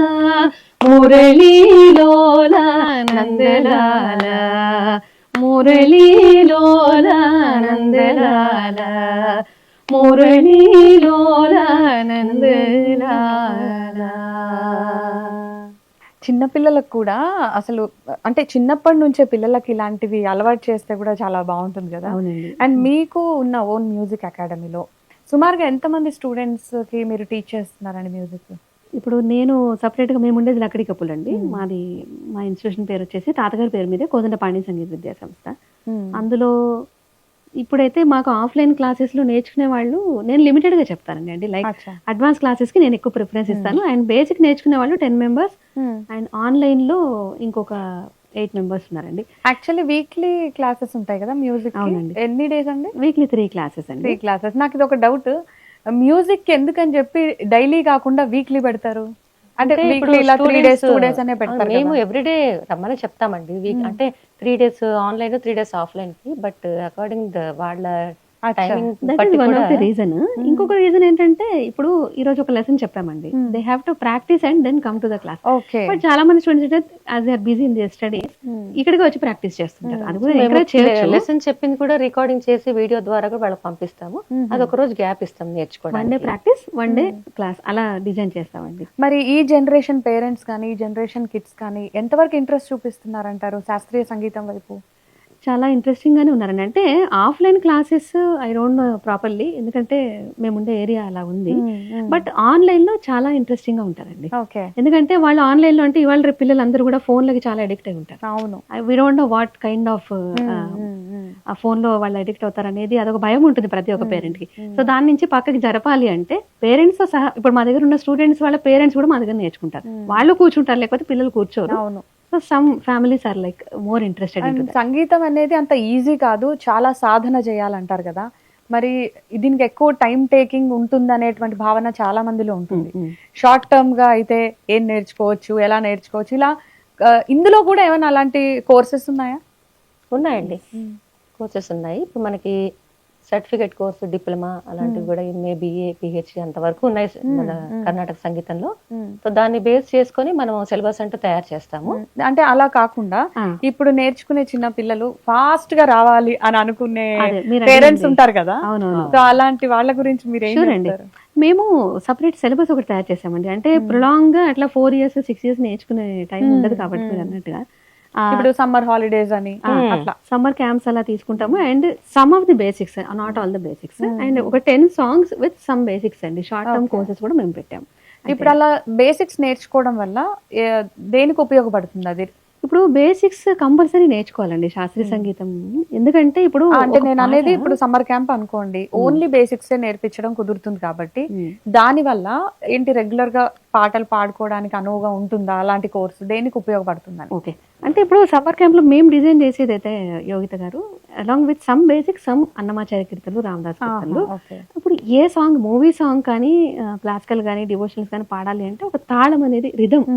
మురళీలోల నందలాల మురళీలోల నందలాల మురళీలోల నందలాల. చిన్నపిల్లలకు కూడా అసలు అంటే చిన్నప్పటి నుంచే పిల్లలకి ఇలాంటివి అలవాటు చేస్తే కూడా చాలా బాగుంటుంది కదా. అవునండి. అండ్ మీకు ఉన్న ఓన్ మ్యూజిక్ అకాడమీలో సుమారుగా ఎంతమంది స్టూడెంట్స్ కి మీరు టీచ్ చేస్తున్నారండి మ్యూజిక్? ఇప్పుడు నేను సపరేట్గా మేము ఉండేది లక్కడి కప్పులు అండి. మాది మా ఇన్స్టిట్యూషన్ పేరు వచ్చేసి తాతగారి పేరు మీదే కోదండపాణి సంగీత విద్యా సంస్థ. అందులో ఇప్పుడైతే మాకు ఆఫ్లైన్ క్లాసెస్లో నేర్చుకునే వాళ్ళు నేను లిమిటెడ్గా చెప్తానండి. అంటే లైక్ అడ్వాన్స్ క్లాసెస్కి నేను ఎక్కువ ప్రిఫరెన్స్ ఇస్తాను. అండ్ బేసిక్ నేర్చుకునే వాళ్ళు 10 members అండ్ ఆన్లైన్లో ఇంకొక 8 members ఉన్నారండి. యాక్చువల్లీ వీక్లీ క్లాసెస్ ఉంటాయి కదా మ్యూజిక్? అవునండి. ఎన్ని డేస్ అండి? వీక్లీ 3 classes అండి. 3 classes. నాకు ఇది ఒక డౌట్, మ్యూజిక్ ఎందుకని చెప్పి డైలీ కాకుండా వీక్లీ పెడతారు? అంటే ఇప్పుడు ఇలా 3 days 2 days అనే పెడతారు. మేము ఎవ్రీడే రమ్మని చెప్తామండి. వీక్ అంటే 3 days ఆన్లైన్ 3 days ఆఫ్లైన్ కి. బట్ అకార్డింగ్ వాళ్ళ టైమింగ్ బట్టి వన్ కూడా ఆఫ్ ది రీజన్. ఇంకొక రీజన్ ఏంటంటే ఇప్పుడు ఈ రోజు ఒక లెసన్ చెప్పామండి, they have to practice and then come to the class. Okay. But చాలా మంది students as they are busy in their studies ఇక్కడికి వచ్చి ప్రాక్టీస్ చేస్తుంటారు. అది కూడా ఎంకరేజ్ చేయొచ్చు. లెసన్ చెప్పింది కూడా రికార్డింగ్ చేసి వీడియో ద్వారా కూడా వాళ్ళకి పంపిస్తాము. అది ఒక రోజు గ్యాప్ ఇస్తాం నేర్చుకోవడానికి. 1 day ప్రాక్టీస్ 1 day క్లాస్ అలా డిజైన్ చేస్తామండి. మరి ఈ జనరేషన్ పేరెంట్స్ కానీ ఈ జనరేషన్ కిడ్స్ కానీ ఎంతవరకు ఇంట్రెస్ట్ చూపిస్తున్నారంటారు శాస్త్రీయ సంగీతం వైపు? చాలా ఇంట్రెస్టింగ్ గానే ఉన్నారండి. అంటే offline classes I don't know properly, ఎందుకంటే మేము ఉండే ఏరియా అలా ఉంది. బట్ ఆన్లైన్ లో చాలా ఇంట్రెస్టింగ్ గా ఉంటారండి. ఓకే. ఎందుకంటే వాళ్ళు ఆన్లైన్ లో అంటే ఇవాళ రేపు పిల్లలందరూ కూడా ఫోన్లకి చాలా అడిక్ట్ అయి ఉంటారు. అవును. We don't know what kind of ఆ ఫోన్ లో వాళ్ళు అడిక్ట్ అవుతారు అనేది అదొక భయం ఉంటుంది ప్రతి ఒక్క పేరెంట్ కి. సో దాని నుంచి పక్కకి జరపాలి అంటే పేరెంట్స్ తో సహా, ఇప్పుడు మా దగ్గర ఉన్న స్టూడెంట్స్ వాళ్ళ పేరెంట్స్ కూడా మా దగ్గర నేర్చుకుంటారు. వాళ్ళు కూర్చుంటారు, లేకపోతే పిల్లలు కూర్చోరు. అవును. So some families are like more interested in that. సంగీతం అనేది అంత ఈజీ కాదు, చాలా సాధన చేయాలంటారు కదా. మరి దీనికి ఎక్కువ టైం టేకింగ్ ఉంటుంది అనేటువంటి భావన చాలా మందిలో ఉంటుంది. షార్ట్ టర్మ్ గా అయితే ఏం నేర్చుకోవచ్చు, ఎలా నేర్చుకోవచ్చు, ఇలా ఇందులో కూడా ఏమైనా అలాంటి కోర్సెస్ ఉన్నాయా? ఉన్నాయండి, కోర్సెస్ ఉన్నాయి. ఇప్పుడు మనకి సర్టిఫికేట్ కోర్సు, డిప్లొమా అలాంటివి కూడా MA BA PhD అంతవరకు ఉన్నాయి మన కర్ణాటక సంగీతంలో. సో దాన్ని బేస్ చేసుకొని మనం సిలబస్ అంటూ తయారు చేస్తాము. అంటే అలా కాకుండా ఇప్పుడు నేర్చుకునే చిన్న పిల్లలు ఫాస్ట్ గా రావాలి అని అనుకునే పేరెంట్స్ ఉంటారు కదా. సో అలాంటి వాళ్ళ గురించి మీరు ఏం చెప్తారు? మేము సపరేట్ సిలబస్ ఒకటి తయారు చేసామండి. అంటే ప్రొలాంగ్ గా అట్లా 4 years 6 years నేర్చుకునే టైం ఉండదు కాబట్టి మీరు అన్నట్టుగా ఇప్పుడు సమ్మర్ హాలిడేస్ అని అట్లా సమ్మర్ క్యాంప్స్ అలా తీసుకుంటాము. And some of the basics, not all the basics, and ఒక 10 songs విత్ సమ్ బేసిక్స్ అండి. షార్ట్ టర్మ్ కోర్సెస్ కూడా మేము పెట్టాము. ఇప్పుడు అలా బేసిక్స్ నేర్చుకోవడం వల్ల దేనికి ఉపయోగపడుతుంది అది? ఇప్పుడు బేసిక్స్ కంపల్సరీ నేర్చుకోవాలండి శాస్త్రీయ సంగీతం. ఎందుకంటే ఇప్పుడు అంటే నేను అనేది ఇప్పుడు సమ్మర్ క్యాంప్ అనుకోండి, ఓన్లీ బేసిక్స్ నేర్పించడం కుదురుతుంది కాబట్టి దాని వల్ల ఏంటి రెగ్యులర్ గా పాటలు పాడుకోవడానికి అనువుగా ఉంటుందా? అలాంటి కోర్సు దేనికి ఉపయోగపడుతుందని? ఓకే. అంటే ఇప్పుడు సమ్మర్ క్యాంప్ లో మేము డిజైన్ చేసేది అయితే యోగిత గారు, along with some basic, some Annamacharya కీర్తనలు, రామదాస్ కీర్తనలు. ఇప్పుడు ఏ సాంగ్, మూవీ సాంగ్ కానీ క్లాసికల్ కానీ డివోషనల్స్ కానీ పాడాలి అంటే ఒక తాళం అనేది rhythm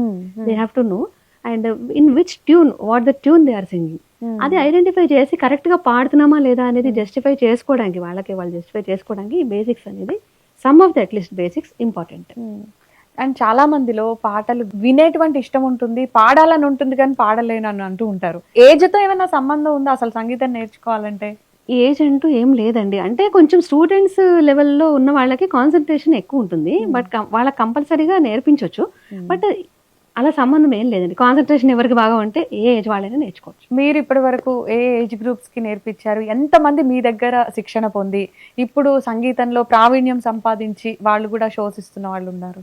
they have to know, and in which tune, what the tune they are singing, అది ఐడెంటిఫై చేసి కరెక్ట్ గా పాడుతున్నామా లేదా అనేది జస్టిఫై చేసుకోవడానికి, వాళ్ళు జస్టిఫై చేసుకోవడానికి ఈ బేసిక్స్ అనేది, some of the at least basics important. And చాలా మందిలో పాటలు వినేటువంటి ఇష్టం ఉంటుంది, పాడాలని ఉంటుంది కానీ పాడలేనని అంటూ ఉంటారు. ఏజ్ తో ఏమైనా సంబంధం ఉందా అసలు సంగీతం నేర్చుకోవాలంటే? ఏజ్ అంటూ ఏం లేదండి. అంటే కొంచెం స్టూడెంట్స్ లెవెల్లో ఉన్న వాళ్ళకి కాన్సన్ట్రేషన్ ఎక్కువ ఉంటుంది, బట్ వాళ్ళకి కంపల్సరీగా నేర్పించవచ్చు. బట్ అలా సంబంధం ఏం లేదండి. కాన్సన్ట్రేషన్ ఎవరికి బాగా ఉంటే ఏ ఏజ్ వాళ్ళైనా నేర్చుకోవచ్చు. మీరు ఇప్పటి వరకు ఏ ఏజ్ గ్రూప్స్ కి నేర్పించారు? ఎంతమంది మీ దగ్గర శిక్షణ పొంది ఇప్పుడు సంగీతంలో ప్రావీణ్యం సంపాదించి వాళ్ళు కూడా షోస్ ఇస్తున్న వాళ్ళు ఉన్నారు?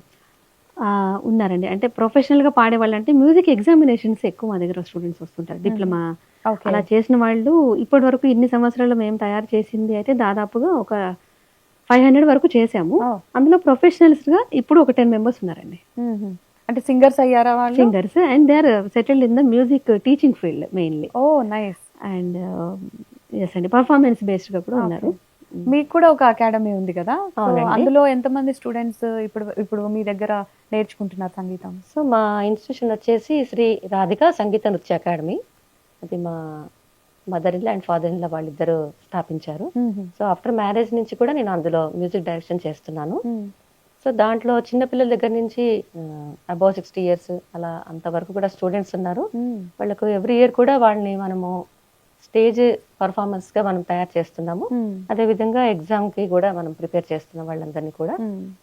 ఉన్నారండి. అంటే ప్రొఫెషనల్ గా పాడే వాళ్ళు, అంటే మ్యూజిక్ ఎగ్జామినేషన్స్ ఎక్కువ మా దగ్గర స్టూడెంట్స్ వస్తుంటారు. డిప్లొమా అలా చేసిన వాళ్ళు ఇప్పటి వరకు ఇన్ని సంవత్సరాలు మేము తయారు చేసింది అయితే దాదాపుగా ఒక 500 వరకు చేసాము. అందులో ప్రొఫెషనల్స్ గా ఇప్పుడు ఒక 10 members ఉన్నారండి. అంటే సింగర్స్ అయ్యారా వాళ్ళు? Singers, and they are settled in the music teaching field mainly. Oh nice. And yes అండి, పర్ఫార్మెన్స్ బేస్డ్ గా కూడా ఉన్నారు. మీకు కూడా ఒక అకాడమీ ఉంది కదా, అందులో ఎంతమంది స్టూడెంట్స్ ఇప్పుడు మీ దగ్గర నేర్చుకుంటున్నారు సంగీతం? సో మా ఇన్స్టిట్యూషన్ వచ్చేసి శ్రీ రాధిక సంగీత నృత్య అకాడమీ. అది మా mother in law and father in law వాళ్ళిద్దరు స్థాపించారు. సో ఆఫ్టర్ మ్యారేజ్ నుంచి కూడా నేను అందులో మ్యూజిక్ డైరెక్షన్ చేస్తున్నాను. సో దాంట్లో చిన్నపిల్లల దగ్గర నుంచి అబౌవ్ 60 years అలా అంతవరకు కూడా స్టూడెంట్స్ ఉన్నారు. వాళ్ళకు ఎవ్రీ ఇయర్ కూడా వాళ్ళని మనము స్టేజ్ పర్ఫార్మెన్స్ గా మనం తయారు చేస్తున్నాము. అదే విధంగా ఎగ్జామ్ కి కూడా మనం ప్రిపేర్ చేస్తున్నాం వాళ్ళందరినీ కూడా.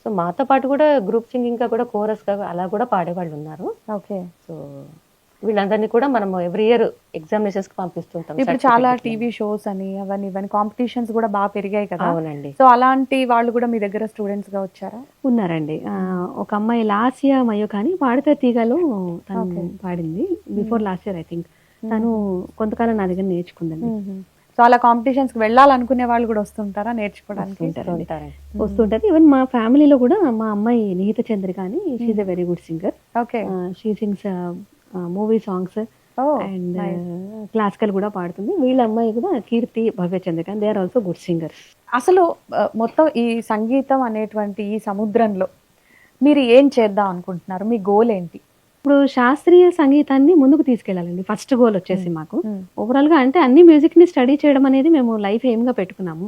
సో మాతో పాటు కూడా గ్రూప్ సింగింగ్ గా కూడా కోరస్ గా అలా కూడా పాడేవాళ్ళు ఉన్నారు. ఓకే. సో వీళ్ళందరినీ కూడా మనం ఎవ్రీ ఇయర్ ఎగ్జామినేషన్స్ కి పంపిస్తుంటాం. ఇప్పుడు చాలా టీవీ షోస్ అని అవన్నీ ఇవన్నీ కాంపిటీషన్స్ కూడా బాగా పెరిగాయి కదా. అవునండి. సో అలాంటి వాళ్ళు కూడా మీ దగ్గర స్టూడెంట్స్ గా వచ్చారా? ఉన్నారండి. ఒక అమ్మాయి లాసియా మయో కానీ పాడితే తీగలో తను పాడింది before last year I think. తను కొంతకాలం నా దగ్గర నేర్చుకుందండి. సో అలా కాంపిటీషన్స్ కి వెళ్ళాలనుకునే వాళ్ళు కూడా వస్తుంటారా నేర్చుకోవడానికి? వస్తుంటారు. ఈవెన్ మా ఫ్యామిలీలో కూడా మా అమ్మాయి నిహిత చంద్రిక అని she's a very good singer. Okay. She sings movie songs and classical కూడా పాడుతుంది. వీళ్ళ అమ్మాయి కూడా Keerthi Bhavya Chandrika, they are also good singers. అసలు మొత్తం ఈ సంగీతం అనేటువంటి ఈ సముద్రంలో మీరు ఏం చేద్దాం అనుకుంటున్నారు? మీ గోల్ ఏంటి? ఇప్పుడు శాస్త్రీయ సంగీతాన్ని ముందుకు తీసుకెళ్లాలండి ఫస్ట్ గోల్ వచ్చేసి మాకు. ఓవరాల్ గా అంటే అన్ని మ్యూజిక్ ని స్టడీ చేయడం అనేది మేము లైఫ్ ఎయిమ్ గా పెట్టుకున్నాము.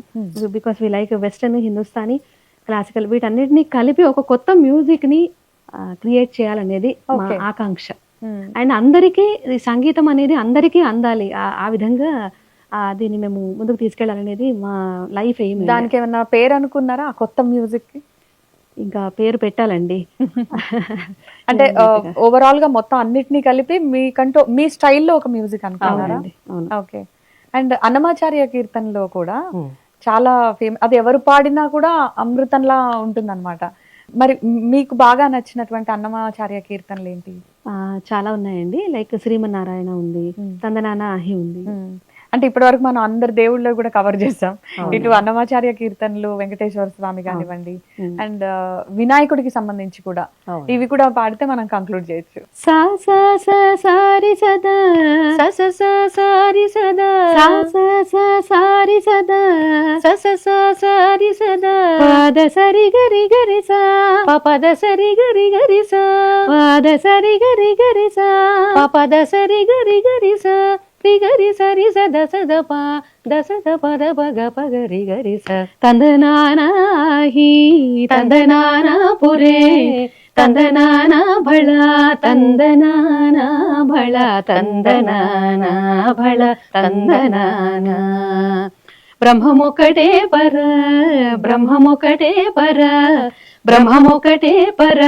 Because we like western, Hindustani, classical వీటన్నిటిని కలిపి ఒక కొత్త మ్యూజిక్ ని క్రియేట్ చేయాలనేది మా ఆకాంక్ష. అండ్ అందరికీ సంగీతం అనేది అందరికీ అందాలి, ఆ విధంగా దీన్ని మేము ముందుకు తీసుకెళ్లాలనేది మా లైఫ్ ఎయిమ్. దానికి ఏమన్నా పేరు అనుకున్నారా ఆ కొత్త మ్యూజిక్ కి? ఇంకా పేరు పెట్టాలండి. అంటే ఓవరాల్ గా మొత్తం అన్నిటినీ కలిపి మీకంటూ మీ స్టైల్లో ఒక మ్యూజిక్ అనుకున్నారా? ఓకే. అండ్ అన్నమాచార్య కీర్తనలో కూడా చాలా అది ఎవరు పాడినా కూడా అమృతంలా ఉంటుంది అనమాట. మరి మీకు బాగా నచ్చినటువంటి అన్నమాచార్య కీర్తనలు ఏంటి? చాలా ఉన్నాయండి. లైక్ శ్రీమన్నారాయణ ఉంది, తందనాన అహి ఉంది. అంటే ఇప్పటి వరకు మనం అందరు దేవుళ్ళు కూడా కవర్ చేసాం. ఇటు అన్నమాచార్య కీర్తనలు, వెంకటేశ్వర స్వామి కానివ్వండి, అండ్ వినాయకుడికి సంబంధించి కూడా ఇవి కూడా పాడితే మనం కంక్లూడ్ చేయొచ్చు. సా సా సా సారి సదా స స స సారి సదా సా స స సారి సదా స స స సారి సదా పాద సరి గరి గరి సా పపద సరి గరి గరి సా పాద సరి గరి గరి సా పపద సరి గరి గరి సా రి గరి సరి స దస ద ప దస ద ప ద ప గ ప గ రి గరి స తందనానా హి తందనానా పురే తందనానా భళ తందనానా భళ తందనానా భళ తందనానా బ్రహ్మమొక్కటే పర బ్రహ్మమొక్కటే పర బ్రహ్మమొక్కటే పర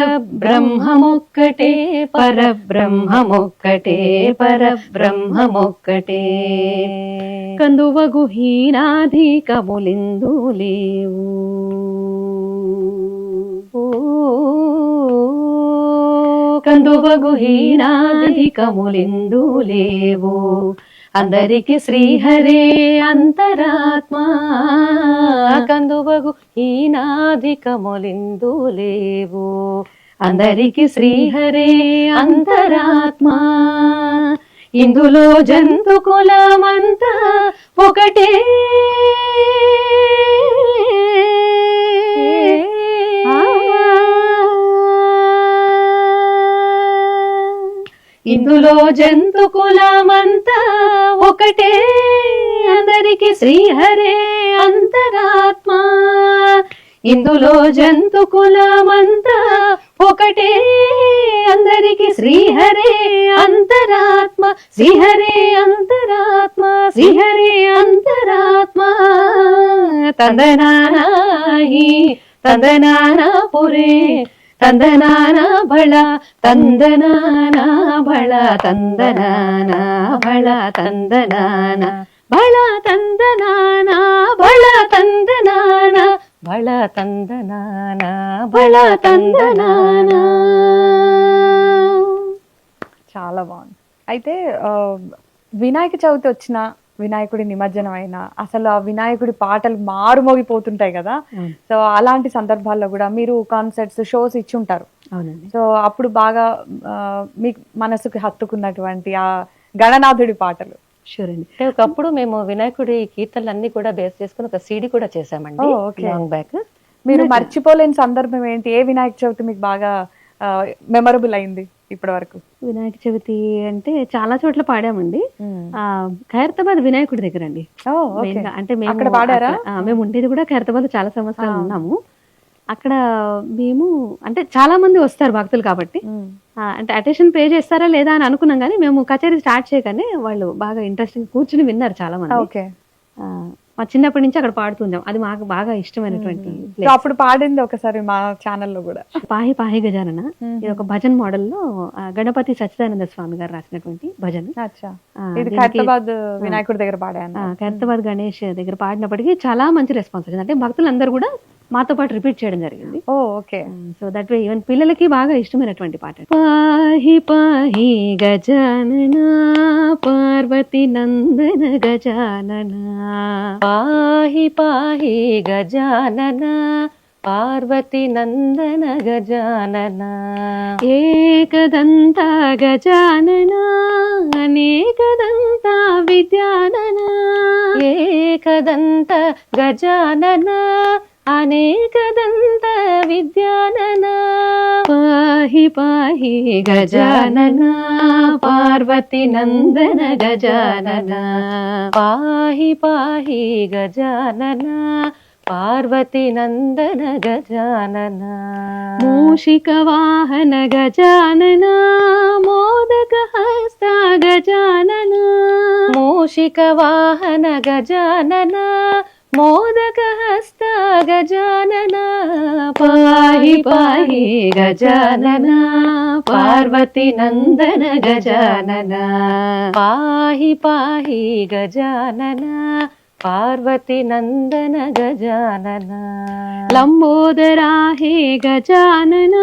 బ్రహ్మమొక్కటే పర బ్రహ్మమొక్కటే పర బ్రహ్మమొక్కటే కందువగు హీనాధికములిందు లేవు కందువగు హీనాధికములిందు లేవు అందరికి శ్రీహరే అంతరాత్మా కందువగు హీనాధికములిందు లేవు అందరికి శ్రీహరే అంతరాత్మా ఇందులో జంతు కులమంతా ఒకటే ఇందులో జంతు కులమంతా ఒకటే అందరికి శ్రీహరే అంతరాత్మా ఇందులో జంతు కులమంతా ఒకటే అందరికి శ్రీహరే అంతరాత్మ శ్రీహరే అంతరాత్మ శ్రీహరే అంతరాత్మ తందనానాహి తందనానా పురే తందనానా భళ తందనానా భళ తందనానా భళ తందనానా భళ తందనానా భళ తందనానా భళ తందనానా భళ తందనానా. చాలా బాగుంది. అయితే వినాయక చవితి వచ్చిన వినాయకుడి నిమజ్జనం అయినా అసలు ఆ వినాయకుడి పాటలు మారుమోగిపోతుంటాయి కదా. సో అలాంటి సందర్భాల్లో కూడా మీరు కాన్సర్ట్స్ షోస్ ఇచ్చి ఉంటారు. అవునండి. సో అప్పుడు బాగా మీ మనసుకి హత్తుకున్నటువంటి ఆ గణనాథుడి పాటలు? షూర్ అండి. అంటే ఒకప్పుడు మేము వినాయకుడి కీర్తనలు అన్ని కూడా బేస్ చేసుకుని ఒక సీడీ కూడా చేసామండి లాంగ్ బ్యాక్. మీరు మర్చిపోలేని సందర్భం ఏంటి? ఏ వినాయక చవితి మీకు బాగా మెమరబుల్ అయింది ఇప్పటి వరకు? వినాయక చవితి అంటే చాలా చోట్ల పాడామండి. ఖైరతాబాద్ వినాయకుడి దగ్గర అండి. అంటే అక్కడ పాడారా? మేము ఉండేది కూడా ఖైరతాబాద్ చాలా సంవత్సరాలు ఉన్నాము. అక్కడ మేము అంటే చాలా మంది వస్తారు భక్తులు కాబట్టి అంటే అటెన్షన్ పే చేస్తారా లేదా అని అనుకున్నాం, కానీ మేము కచేరీ స్టార్ట్ చేయగానే వాళ్ళు బాగా ఇంట్రెస్టింగ్ కూర్చుని విన్నారు చాలా మంది. ఓకే. మా చిన్నప్పటి నుంచి అక్కడ పాడుతుందాం, అది మాకు బాగా ఇష్టమైనటువంటి సో అప్పుడు పాడింది ఒకసారి మా ఛానల్లో కూడా. పాహి పాహి గజానన ఇది ఒక భజన్ మోడల్లో గణపతి సచ్చిదానంద స్వామి గారు రాసినటువంటి భజన. అచ్చా. ఇది ఖైరతాబాద్ వినాయకుడి దగ్గర పాడాను. ఖైరతాబాద్ గణేష్ దగ్గర పాడినప్పటికీ చాలా మంచి రెస్పాన్స్ వచ్చింది. అంటే భక్తులందరూ కూడా మాతో పాటు రిపీట్ చేయడం జరిగింది. ఓ okay. So that way even పిల్లలకి బాగా ఇష్టమైనటువంటి పాట. పాహి పాహి గజానన పార్వతి నందన గజానన, పాహి పాహి గజానన పార్వతి నందన గజానన, ఏకదంత గజానన అనేకదంత విద్యానన, ఏకదంత గజానన అనేకదంత విద్యానన, పాహి పాహి గజానన పార్వతి నందన గజానన, పాహి పాహి గజానన పార్వతి నందన గజానన, మూషిక వాహన గజానన మోదక హస్త గజానన, మూషిక వాహన గజానన మోదక హస్త గజానన, పాహి పాహి గజానన పార్వతి నందన గజానన, పాహి పాహి గజానన పార్వతి నందన గజానన, లంబోదరా హే గజానన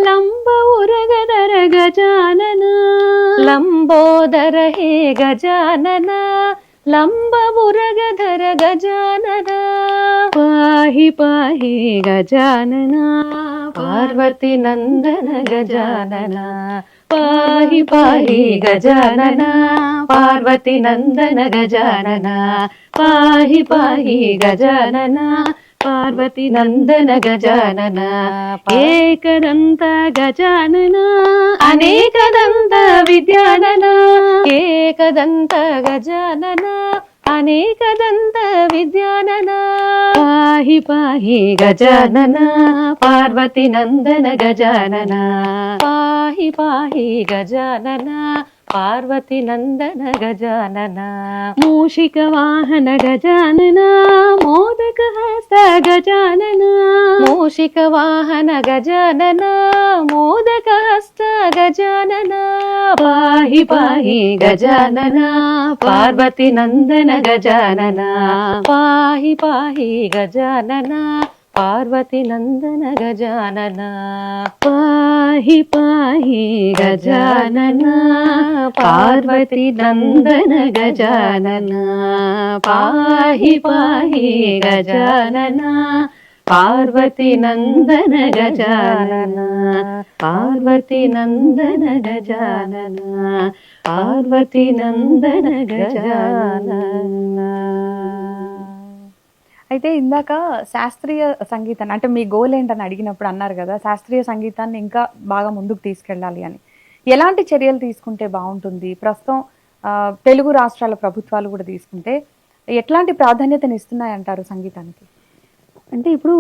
లంబ ఉరగదర గజానన, లంబోదర హే గజానన లంబమురగధర గజానన, పాహి పాహి గజానన పార్వతి నందన గజానన, పాహి పాహి గజానన పార్వతి నందన గజానన, పాహి పాహి గజానన పార్వతి నందన గజానన, ఏకదంత గజానన అనేకదంత విద్యానన, ఏకదంత గజానన అనేకదంత విద్యానన, పాహి పాహి గజానన పార్వతి నందన గజానన, పాహి పాహి గజానన పార్వతి నందన గజానన, మూషిక వాహన గజానన మోదక హస్త గజానన, మూషిక వాహన గజానన మోదక హస్త గజానన, పాహి పాహి గజానన పార్వతి నందన గజానన, పాహి పాహి గజానన పార్వతి నందన గజానన, పాహి పాహి గజానన పార్వతి నందన గజానన, పాహి పాహి గజానన పార్వతి నందన గజానన, పార్వతి నందన గజానన, పార్వతి నందన గజానన. అయితే ఇందాక శాస్త్రీయ సంగీతాన్ని అంటే మీ గోల్ ఏంటని అడిగినప్పుడు అన్నారు కదా, శాస్త్రీయ సంగీతాన్ని ఇంకా బాగా ముందుకు తీసుకెళ్ళాలి అని. ఎలాంటి చర్యలు తీసుకుంటే బాగుంటుంది? ప్రస్తుతం తెలుగు రాష్ట్రాల ప్రభుత్వాలు కూడా తీసుకుంటే ఎట్లాంటి ప్రాధాన్యతను ఇస్తున్నాయంటారు సంగీతానికి? అంటే ఇప్పుడు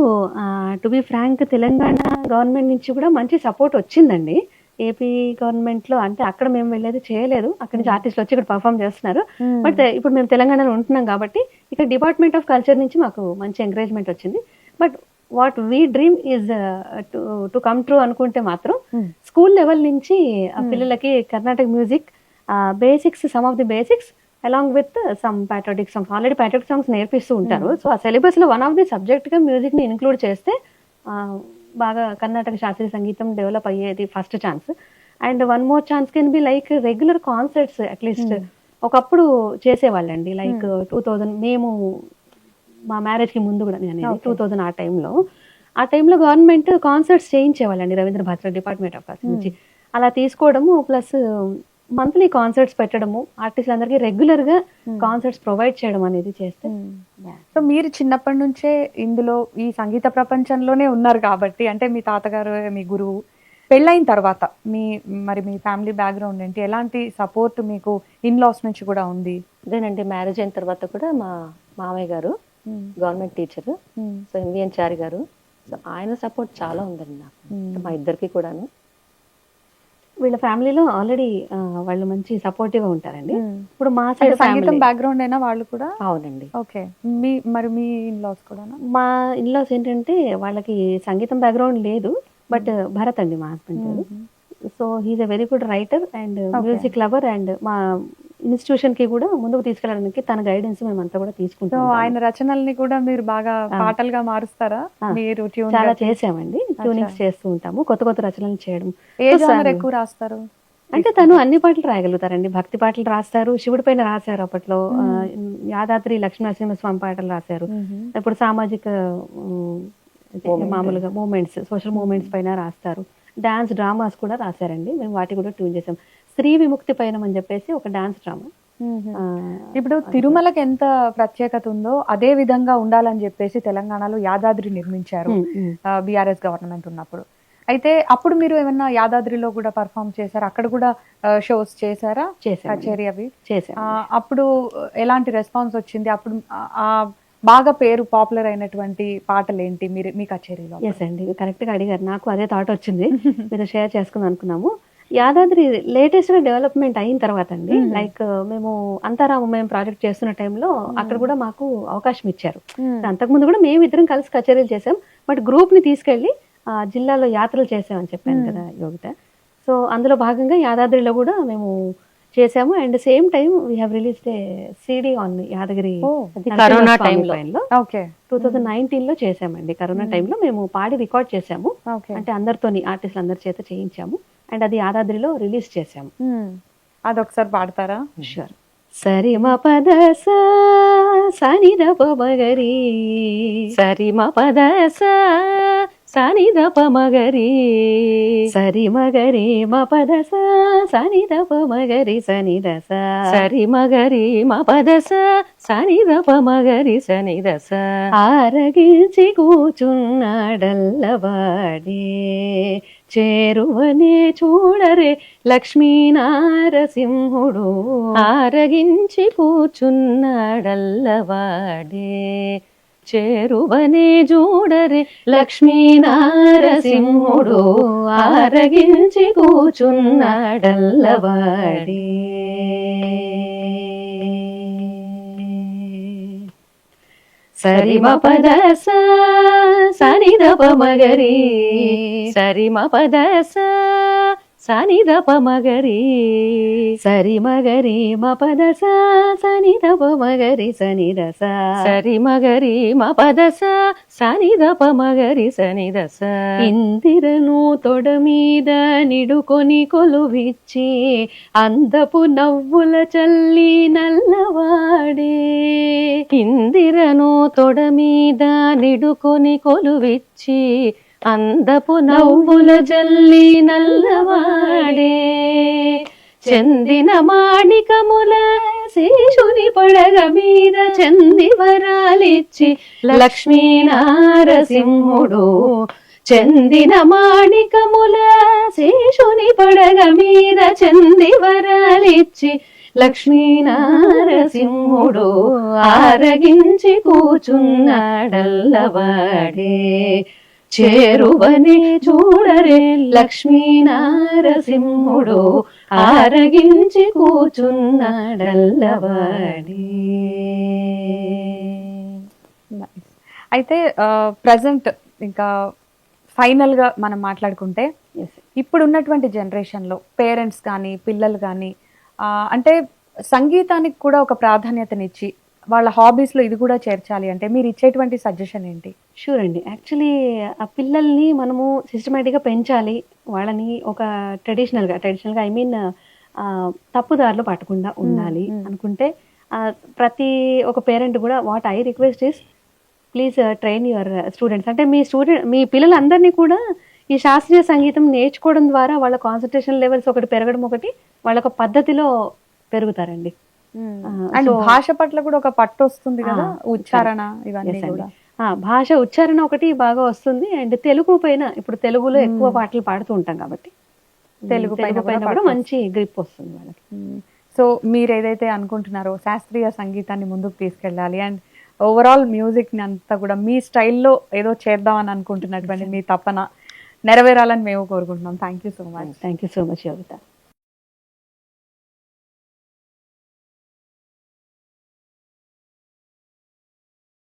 to be frank Telangana government నుంచి కూడా మంచి సపోర్ట్ వచ్చిందండి. ఏపీ గవర్నమెంట్ లో అంటే అక్కడ మేము వెళ్ళేది చేయలేదు, అక్కడి నుంచి ఆర్టిస్టులు వచ్చి ఇక్కడ పర్ఫామ్ చేస్తున్నారు. బట్ ఇప్పుడు మేము తెలంగాణలో ఉంటున్నాం కాబట్టి ఇక్కడ డిపార్ట్మెంట్ ఆఫ్ కల్చర్ నుంచి మాకు మంచి ఎంకరేజ్మెంట్ వచ్చింది. But what we dream is to come true అనుకుంటే మాత్రం స్కూల్ లెవెల్ నుంచి ఆ పిల్లలకి Karnataka music basics, some of the basics along with some patriotic songs, already patriotic songs నేర్పిస్తూ ఉంటారు. సో ఆ సిలబస్ లో వన్ ఆఫ్ ది సబ్జెక్ట్ గా మ్యూజిక్ ని ఇన్క్లూడ్ చేస్తే బాగా కర్ణాటక శాస్త్రీయ సంగీతం డెవలప్ అయ్యేది first chance. And one more chance can be like regular concerts at least ఒకప్పుడు చేసేవాళ్ళండి. లైక్ 2000 మేము మా మ్యారేజ్ కి ముందు కూడా నేను 2000 ఆ టైంలో గవర్నమెంట్ కాన్సర్ట్స్ చేయించేవాళ్ళండి Ravindra Bharathi department of culture నుంచి. అలా తీసుకోవడము ప్లస్ మంత్లీ కాన్సర్ట్స్ పెట్టడము, ఆర్టిస్ట్ అందరికి రెగ్యులర్ గా కాన్సర్ట్స్ ప్రొవైడ్ చేయడం అనేది చేస్తే. సో మీరు చిన్నప్పటి నుంచే ఇందులో ఈ సంగీత ప్రపంచంలోనే ఉన్నారు కాబట్టి, అంటే మీ తాతగారు మీ గురువు, పెళ్ళైన తర్వాత మీ ఫ్యామిలీ బ్యాక్గ్రౌండ్ ఏంటి? ఎలాంటి సపోర్ట్ మీకు ఇన్లాస్ నుంచి కూడా ఉంది? అదేనండి, మ్యారేజ్ అయిన తర్వాత కూడా మా మామయ్య గారు గవర్నమెంట్ టీచర్, సో ఎంవిఎన్ చారి గారు, సో ఆయన సపోర్ట్ చాలా ఉందండి నాకు, మా ఇద్దరికి కూడాను. వీళ్ళ ఫ్యామిలీలో ఆల్రెడీ వాళ్ళు మంచి సపోర్టివ్ గా ఉంటారండి. ఇప్పుడు మా అంటే సైడ్ సంగీతం బ్యాక్గ్రౌండ్ అయినా వాళ్ళు కూడా? అవునండి. ఓకే. మీ ఇన్లాస్ కూడా? మా ఇన్లాస్ ఏంటంటే వాళ్ళకి సంగీతం బ్యాక్గ్రౌండ్ లేదు, బట్ భరత్ అండి మా హస్బెండ్ పేరు. So he is a very good writer and music lover, and మా ఇన్స్టిట్యూషన్ కి కూడా ముందుకు తీసుకెళ్ళడానికి తన గైడెన్స్ మేమంతా కూడా సో తీసుకుంటాం. ఆయన రచనల్ని కూడా మీరు బాగా పాటలుగా మారుస్తారా? మీరు ట్యూన్ చాలా చేసామండి, ట్యూనింగ్స్ చేస్తూ ఉంటాము, కొత్త కొత్త రచనలు చేయడం. ఏ జానర్ ఎక్కువ రాస్తారు? అంటే తను అన్ని పాటలు రాయగలుగుతారండి. భక్తి పాటలు రాస్తారు, శివుడి పైన రాశారు అప్పట్లో, యాదాద్రి లక్ష్మీనరసింహస్వామి పాటలు రాశారు. ఇప్పుడు సామాజిక మామూలుగా మూమెంట్స్, సోషల్ మూమెంట్స్ పైన రాస్తారు. డాన్స్ డ్రామాస్ కూడా రాశారండి, మేము వాటి కూడా ట్యూన్ చేసాం. స్త్రీ విముక్తి పైన అని చెప్పేసి ఒక డాన్స్ డ్రామా. ఇప్పుడు తిరుమలకి ఎంత ప్రత్యేకత ఉందో అదే విధంగా ఉండాలని చెప్పేసి తెలంగాణలో యాదాద్రి నిర్మించారు బీఆర్ఎస్ గవర్నమెంట్ ఉన్నప్పుడు. అయితే అప్పుడు మీరు ఏమన్నా యాదాద్రిలో కూడా పర్ఫామ్ చేశారా? అక్కడ కూడా షోస్ చేశారా? కచేరీ అవి చేశారు. అప్పుడు ఎలాంటి రెస్పాన్స్ వచ్చింది? అప్పుడు ఆ బాగా పేరు పాపులర్ అయినటువంటి పాటలు ఏంటి మీ కచేరీలో? ఎస్ అండి, కరెక్ట్ గా అడిగారు, నాకు అదే థాట్ వచ్చింది, మీరు షేర్ చేసుకుందాం అనుకున్నాము. యాదాద్రి లేటెస్ట్ గా డెవలప్మెంట్ అయిన తర్వాత అండి, లైక్ మేము అంతారాము మేము ప్రాజెక్ట్ చేస్తున్న టైంలో అక్కడ కూడా మాకు అవకాశం ఇచ్చారు. అంతకుముందు కూడా మేము ఇద్దరం కలిసి కచేరీలు చేసాం, బట్ గ్రూప్ ని తీసుకెళ్లి జిల్లాలో యాత్రలు చేసామని చెప్పాను కదా యోగిత. సో అందులో భాగంగా యాదాద్రిలో కూడా మేము చేసాము. And same time we have released a CD on Yadagiri corona టైంలో 2019 లో చేసామండి. కరోనా టైంలో మేము పాడి రికార్డ్ చేసాము, అంటే అందరితోని ఆర్టిస్టులు అందరి చేత చేయించాము, అండ్ అది యాదాద్రిలో రిలీజ్ చేసాము. అదొకసారి పాడతారా? షూర్. సరి మ పద సని ద ప మగరి, సరి మ పద సని ద ప మగరి, సరి మగరి మ పద సని ద ప మగరి సని ద స, సరి మగరి మ పద సని ద ప మగరి సని ద స. ఆరగించి కూచున్నాడల్లవాడే, చేరువనే చూడరే లక్ష్మీనారసింహుడు, ఆరగించి కూచున్నాడల్లవాడే, చేరువనే చూడరే లక్ష్మీనారసింహుడు, ఆరగించి కూచున్నాడల్లవాడే. సరి మ పద సని ద ప మగరి, సరి మ పద సని ద ప మగరి, సరి మగరి మ పద సని ద ప మగరి సని ద స, సరి మగరి మ పద సని ద ప మగరి సని ద స. ఇందిరను తొడ మీద నిడుకొని కొలువిచ్చి, అందపు నవ్వుల చల్లి నల్లవాడే, ఇందిరను తొడ మీద నిడుకొని కొలువిచ్చి, అందపు నవ్వుల జల్లి నల్లవాడే, చెందిన మాణికముల శేషుని పడగ మీద చంది వరాలిచ్చి లక్ష్మీనారసింహుడు, చెందిన మాణికముల శేషుని పడగ మీద చంది వరాలిచ్చి లక్ష్మీనారసింహుడు, ఆరగించి కూచున్నాడల్లవాడే, చేరువనే చూడరే లక్ష్మీనారసింహుడు, ఆరగించి కూచున్నాడల్లవాడే. అయితే ప్రజెంట్ ఇంకా ఫైనల్ గా మనం మాట్లాడుకుంటే, ఇప్పుడు ఉన్నటువంటి జనరేషన్ లో పేరెంట్స్ కానీ పిల్లలు కానీ అంటే సంగీతానికి కూడా ఒక ప్రాధాన్యతనిచ్చి వాళ్ళ హాబీస్ లో ఇది కూడా చేర్చాలి అంటే మీరు ఇచ్చేటువంటి సజెషన్ ఏంటి? షూర్ అండి, యాక్చువల్లీ ఆ పిల్లల్ని మనము సిస్టమేటిక్గా పెంచాలి, వాళ్ళని ఒక ట్రెడిషనల్గా ఐ మీన్ తప్పుదారిలో పట్టకుండా ఉండాలి అనుకుంటే ప్రతి ఒక పేరెంట్ కూడా what I request is please train your students. అంటే మీ పిల్లలందరినీ కూడా ఈ శాస్త్రీయ సంగీతం నేర్చుకోవడం ద్వారా వాళ్ళ కాన్సన్ట్రేషన్ లెవెల్స్ ఒకటి పెరగడం, ఒకటి వాళ్ళ ఒక పద్ధతిలో పెరుగుతారండి. అండ్ భాష పట్ల కూడా ఒక పట్టు వస్తుంది కదా, ఉచ్చారణ ఇవన్నీ కూడా. భాష ఉచ్చారణ ఒకటి బాగా వస్తుంది, అండ్ తెలుగు పైన ఇప్పుడు తెలుగులో ఎక్కువ పాటలు పాడుతూ ఉంటాం కాబట్టి తెలుగు పైన కూడా మంచి గ్రిప్ వస్తుంది వాళ్ళకి. సో మీరు ఏదైతే అనుకుంటున్నారో శాస్త్రీయ సంగీతాన్ని ముందుకు తీసుకెళ్ళాలి అండ్ ఓవరాల్ మ్యూజిక్ ని అంతా కూడా మీ స్టైల్లో ఏదో చేద్దామని అనుకుంటున్నటువంటి మీ తపన నెరవేరాలని మేము కోరుకుంటున్నాం. Thank you so much. Thank you so much Yogita.